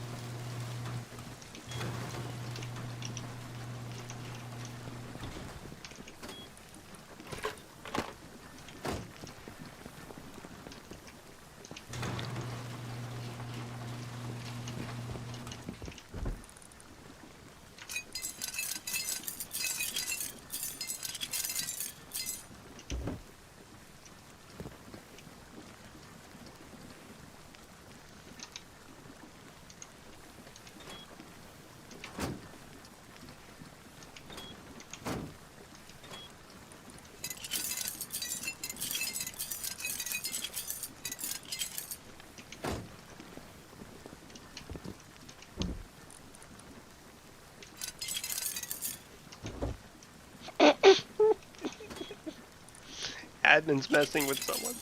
Speaker 1: Admin's messing with someone,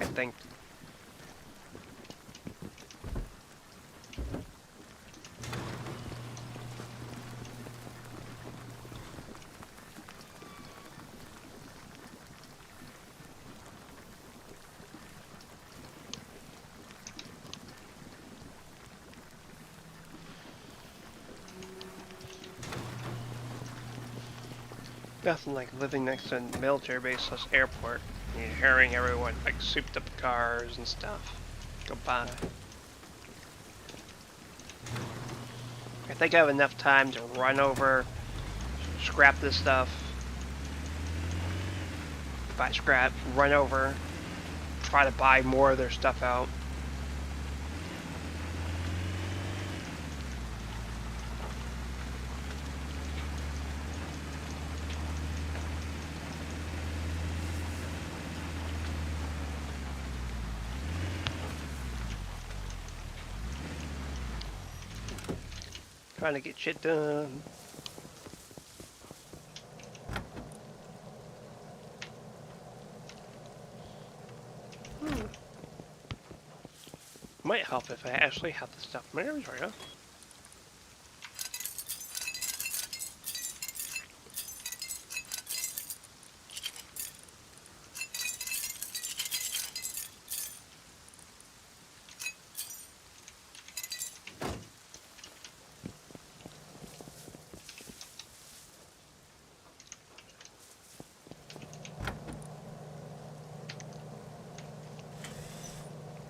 Speaker 1: I think. Nothing like living next to a military base plus airport. You're hearing everyone like souped up cars and stuff go by. I think I have enough time to run over, scrap this stuff. Buy scrap, run over, try to buy more of their stuff out. Trying to get shit done. Might help if I actually have the stuff in my inventory, huh?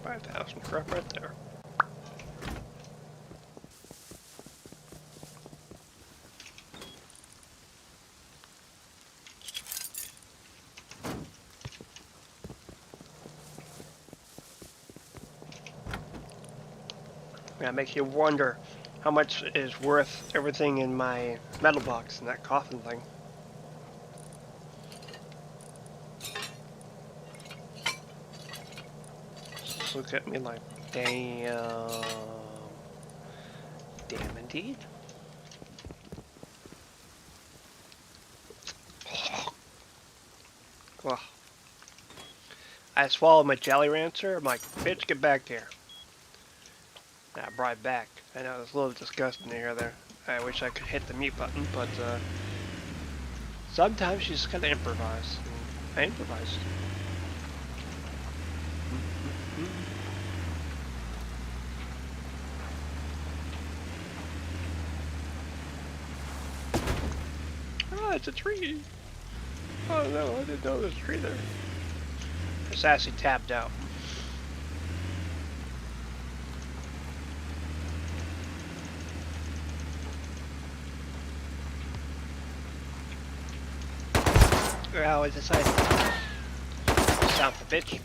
Speaker 1: $5,000 crap right there. That makes you wonder how much is worth everything in my metal box in that coffin thing. Just look at me like, damn. Damn indeed. Well, I swallowed my Jolly Rancher. I'm like, bitch, get back here. And I brought it back. I know it's a little disgusting to hear there. I wish I could hit the mute button, but sometimes you just gotta improvise. And I improvised. Oh, it's a tree. Oh no, I didn't know there was a tree there. It's actually tapped out. Well, I decided to sound the bitch.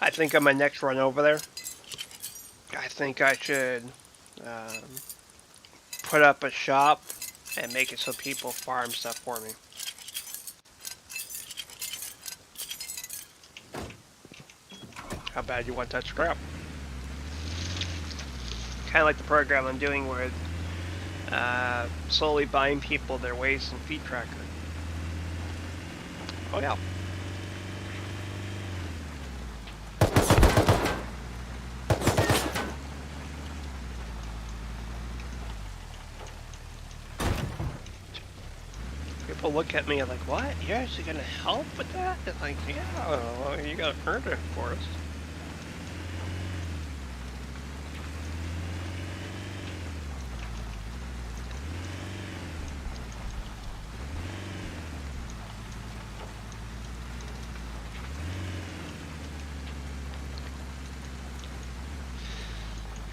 Speaker 1: I think on my next run over there, I think I should put up a shop and make it so people farm stuff for me. How bad you want that scrap? Kind of like the program I'm doing where slowly buying people their waist and feet tracker. Oh yeah. People look at me like, what? You're actually gonna help with that? It's like, yeah, well, you gotta earn it, of course.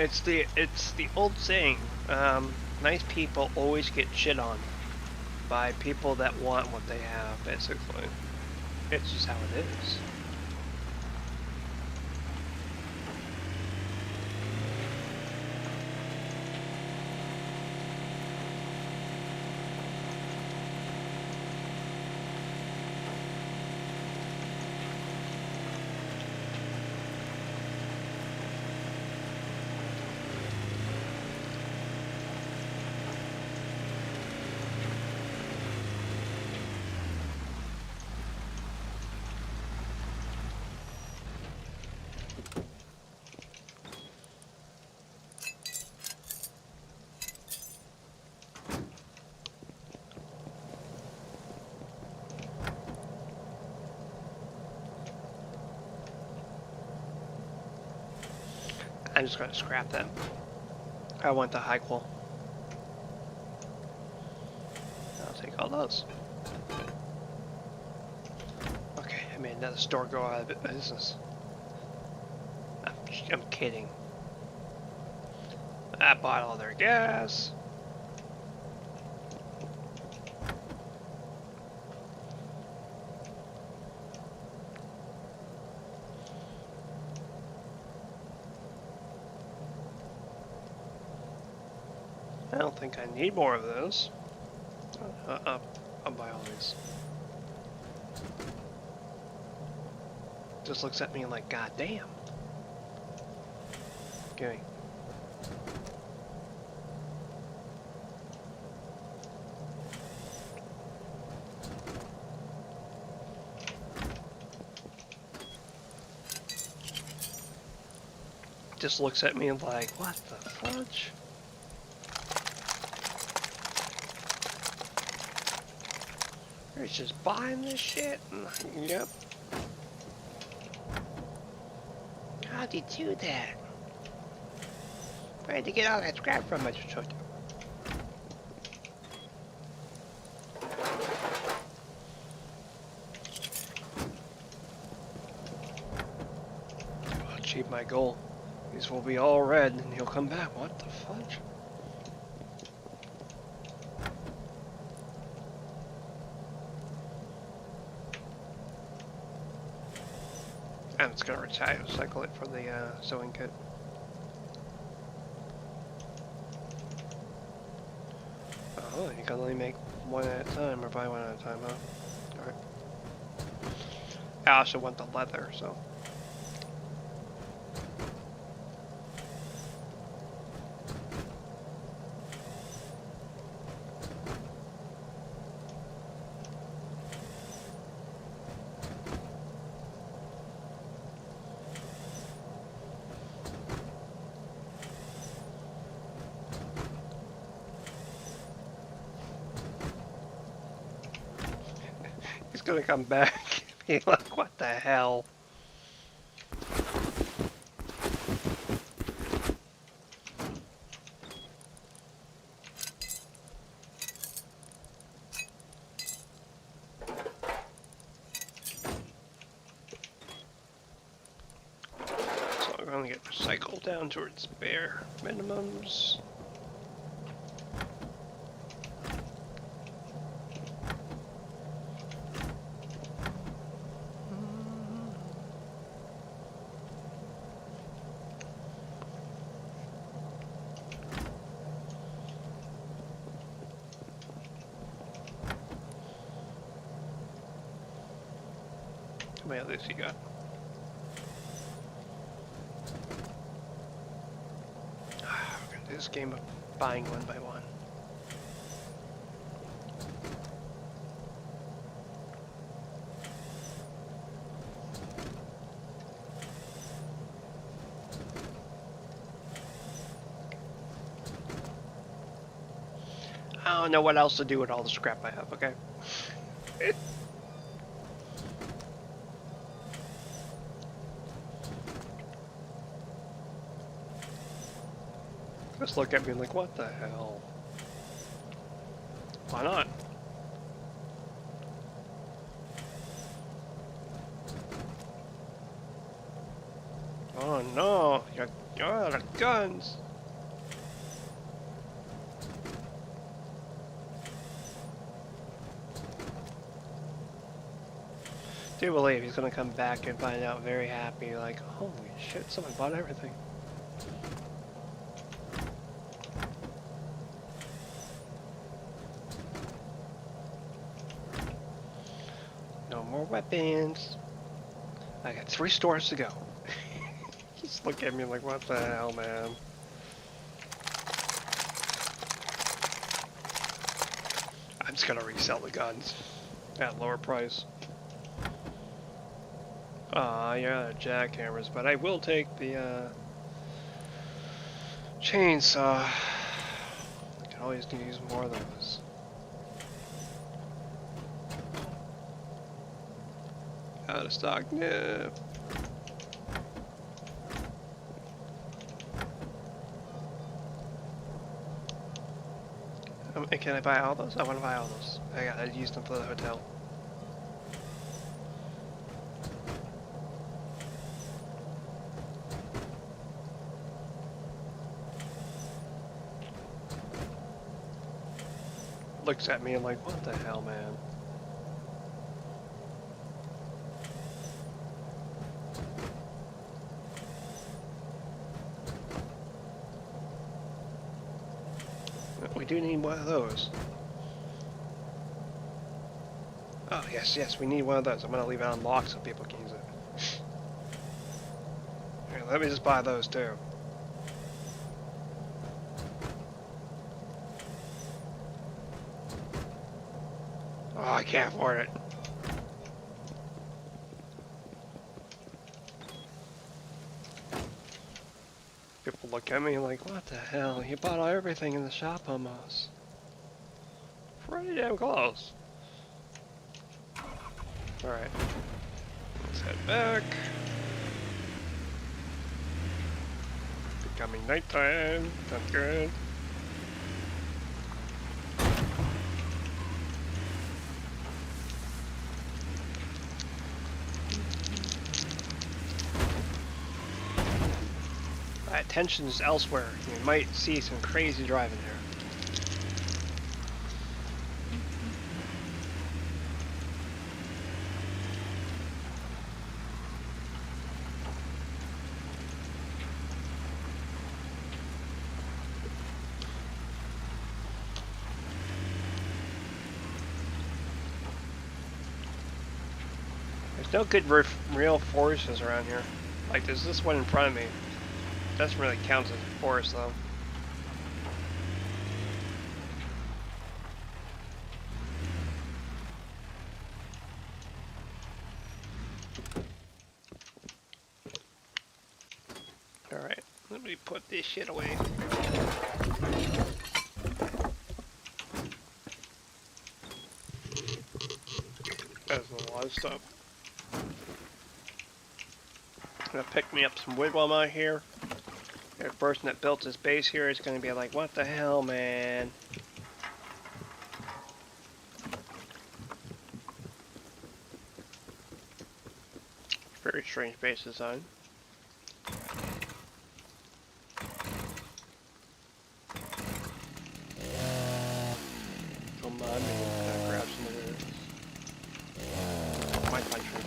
Speaker 1: It's the old saying. Nice people always get shit on by people that want what they have. Basically, it's just how it is. I'm just gonna scrap them. I want the high qual. I'll take all those. Okay, I made another store go out of business. I'm kidding. I bought all their gas. I don't think I need more of those. I'll buy all these. Just looks at me like, God damn. Okay. Just looks at me like, what the fudge? You're just buying this shit? Yep. How'd you do that? Where'd you get all that scrap from? I just showed you. I'll achieve my goal. These will be all red and he'll come back. What the fudge? I'm just gonna recycle it for the sewing kit. Oh, you can only make one at a time, or buy one at a time, huh? Alright. I also want the leather, so. He's gonna come back. Be like, what the hell? So I'm gonna get recycled down towards bare minimums. How many of these you got? this game of buying one by one. I don't know what else to do with all the scrap I have, okay? Just look at me like, what the hell? Why not? Oh no, you're out of guns. Do believe he's gonna come back and find out very happy, like, holy shit, someone bought everything. No more weapons. I got 3 stores to go. Just look at me like, what the hell, man? I'm just gonna resell the guns at lower price. Yeah, jackhammers, but I will take the chainsaw. I can always use more of those. Out of stock, no. Can I buy all those? I want to buy all those. I used them for the hotel. Looks at me and like, what the hell, man? We do need one of those. Oh, yes, we need one of those. I'm gonna leave it unlocked so people can use it. Here, let me just buy those too. Oh, I can't afford it. People look at me like, what the hell? You bought everything in the shop almost. Pretty damn close. Alright. Let's head back. Becoming nighttime. That's good. My attention's elsewhere. You might see some crazy driving here. There's no good real forests around here. Like, there's this one in front of me. Doesn't really count as a forest, though. Alright, let me put this shit away. That's a lot of stuff. Gonna pick me up some wood while I'm out here. The person that built this base here is gonna be like, what the hell, man? Very strange base design. Don't mind me, I'm gonna grab some of this. My country.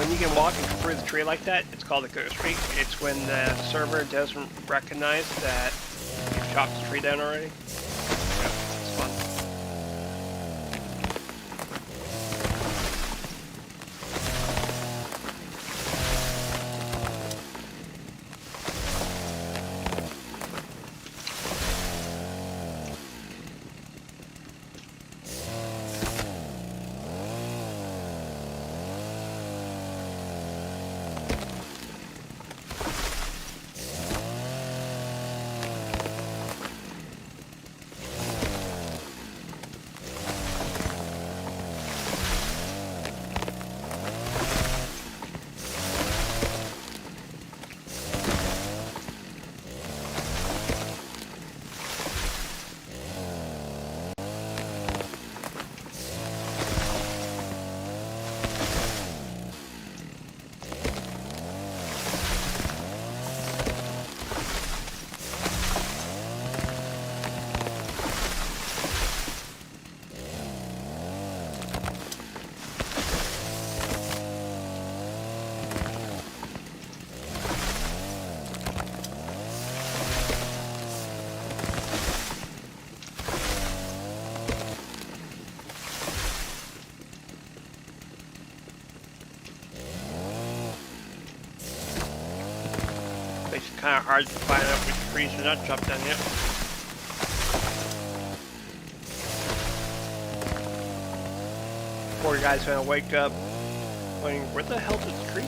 Speaker 1: when you can walk through the tree like that, it's called a ghost tree. It's when the server doesn't recognize that you've chopped the tree down already. Yeah, it's fun. It's kind of hard to find out which trees are not chopped down yet. Poor guy's gonna wake up wondering, where the hell did the tree?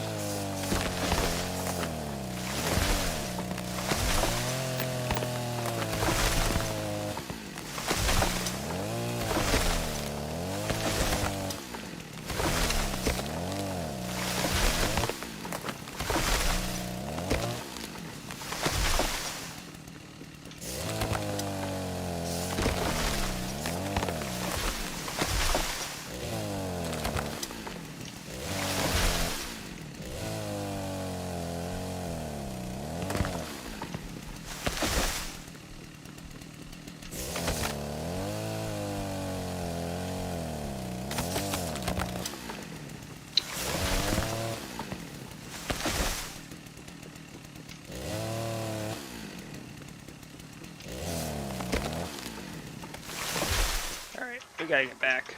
Speaker 1: We gotta get back.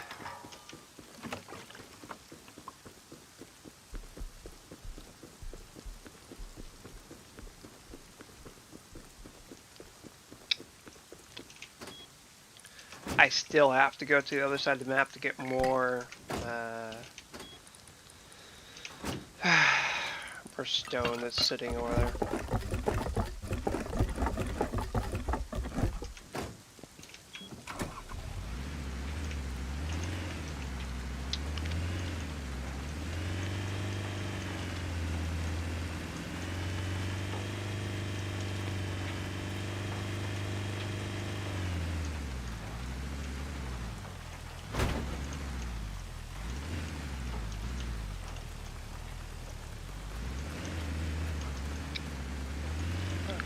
Speaker 1: I still have to go to the other side of the map to get more, more stone that's sitting over there.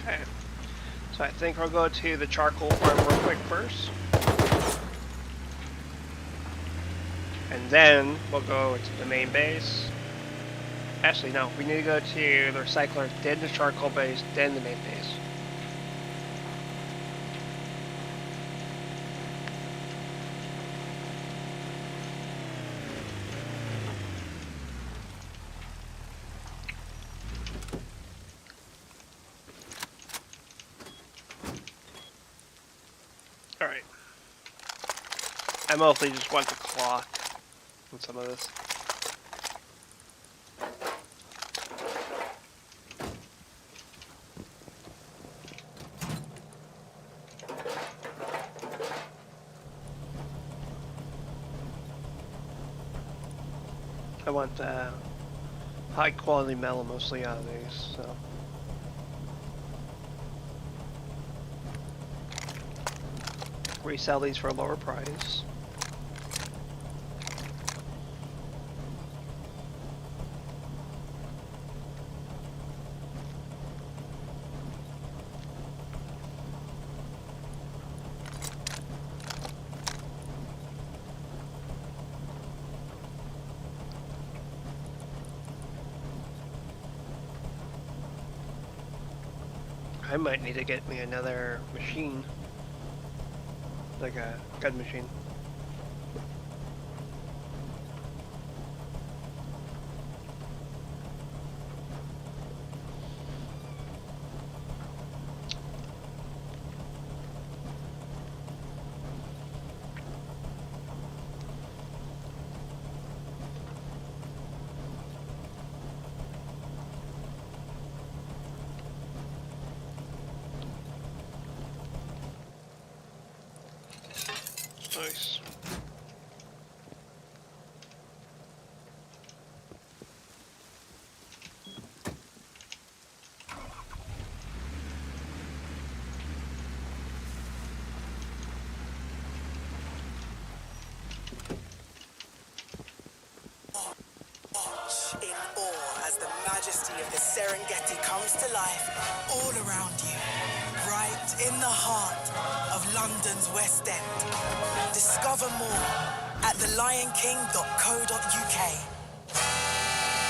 Speaker 1: Okay, so I think I'll go to the charcoal farm real quick first. And then we'll go to the main base. Actually, no, we need to go to the recycler, then the charcoal base, then the main base. Alright. I mostly just want the cloth and some of this. I want high quality metal mostly out of these, so. Resell these for a lower price. I might need to get me another machine, like a gun machine. Nice.
Speaker 2: In awe as the majesty of the Serengeti comes to life all around you, right in the heart of London's West End. Discover more at thelionking.co.uk.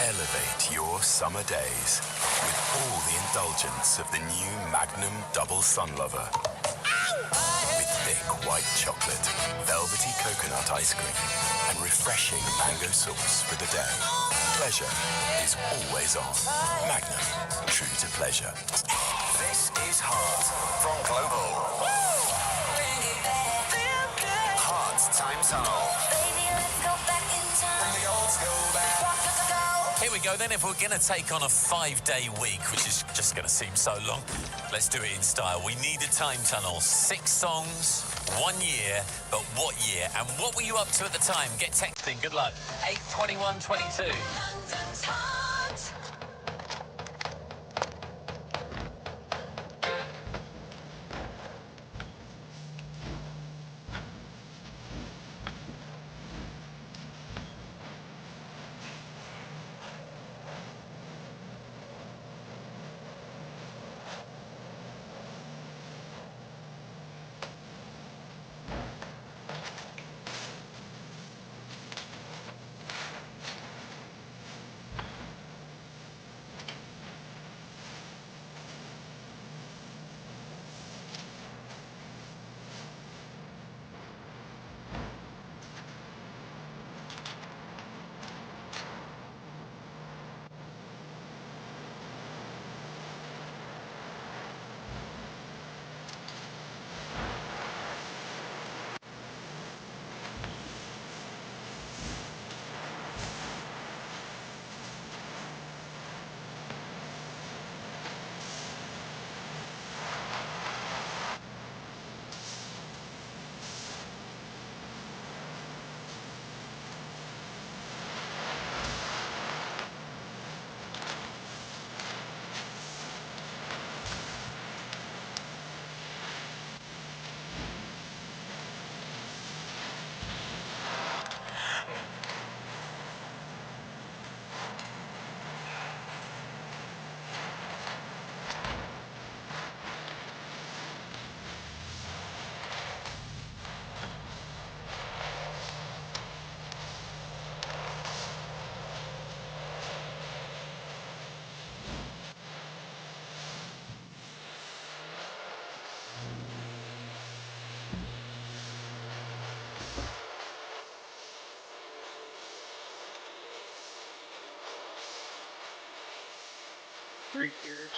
Speaker 3: Elevate your summer days with all the indulgence of the new Magnum Double Sun Lover. With thick white chocolate, velvety coconut ice cream, and refreshing mango sauce for the day. Pleasure is always on. Magnum, true to pleasure. This is Heart from Global. Heart Time Tunnel.
Speaker 4: Baby, let's go back in time.
Speaker 3: From the old school band.
Speaker 5: Here we go then. If we're going to take on a 5-day week, which is just going to seem so long, let's do it in style. We need a time tunnel. 6 songs, 1 year, but what year? And what were you up to at the time? Get texting. Good luck. 82122.
Speaker 4: London's heart.
Speaker 1: Three years.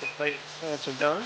Speaker 1: The plants are done.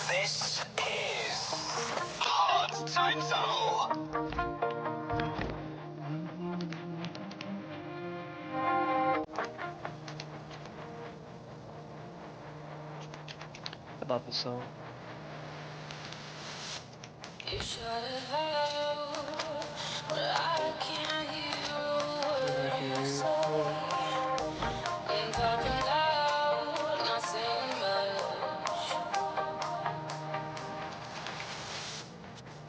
Speaker 3: This is Hard Time Tunnel.
Speaker 1: I love this song.
Speaker 4: You shut it out, but I can't hear a word you say. I'm talking loud, not saying much.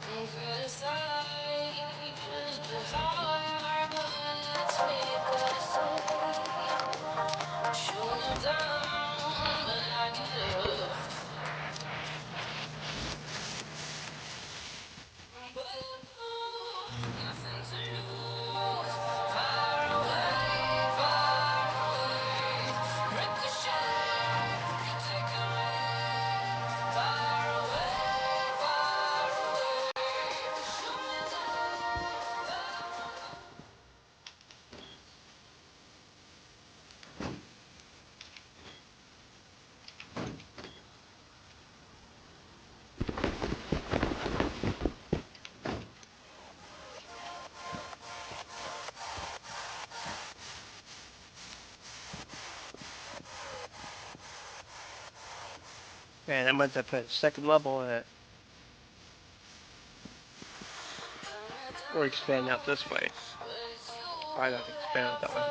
Speaker 4: I'm criticized before, but it's weak to say. Shoot me down, but I get up. Nothing to lose. Far away, far away. Ricochet, take a wing. Far away, far away. Shoot me down.
Speaker 1: Man, I might have put second level in it. Or expand out this way. Probably not expand out that way.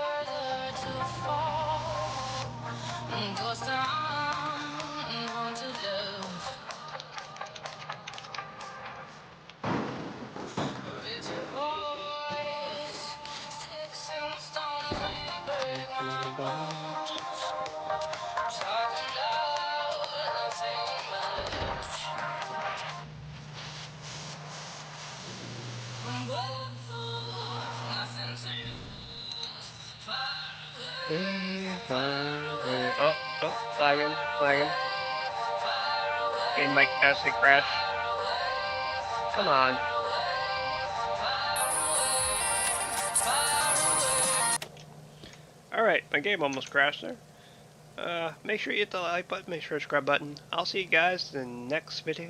Speaker 4: Ghost town, haunted love. It's your voice, sticks and stones may break my bones. Talking loud, not saying much. Nothing to lose. Far away,
Speaker 1: Oh, oh, lagging, lagging.
Speaker 4: far
Speaker 1: Game might actually crash. Come on. Alright, my game almost crashed there. Make sure you hit the like button, make sure to subscribe button. I'll see you guys in the next video.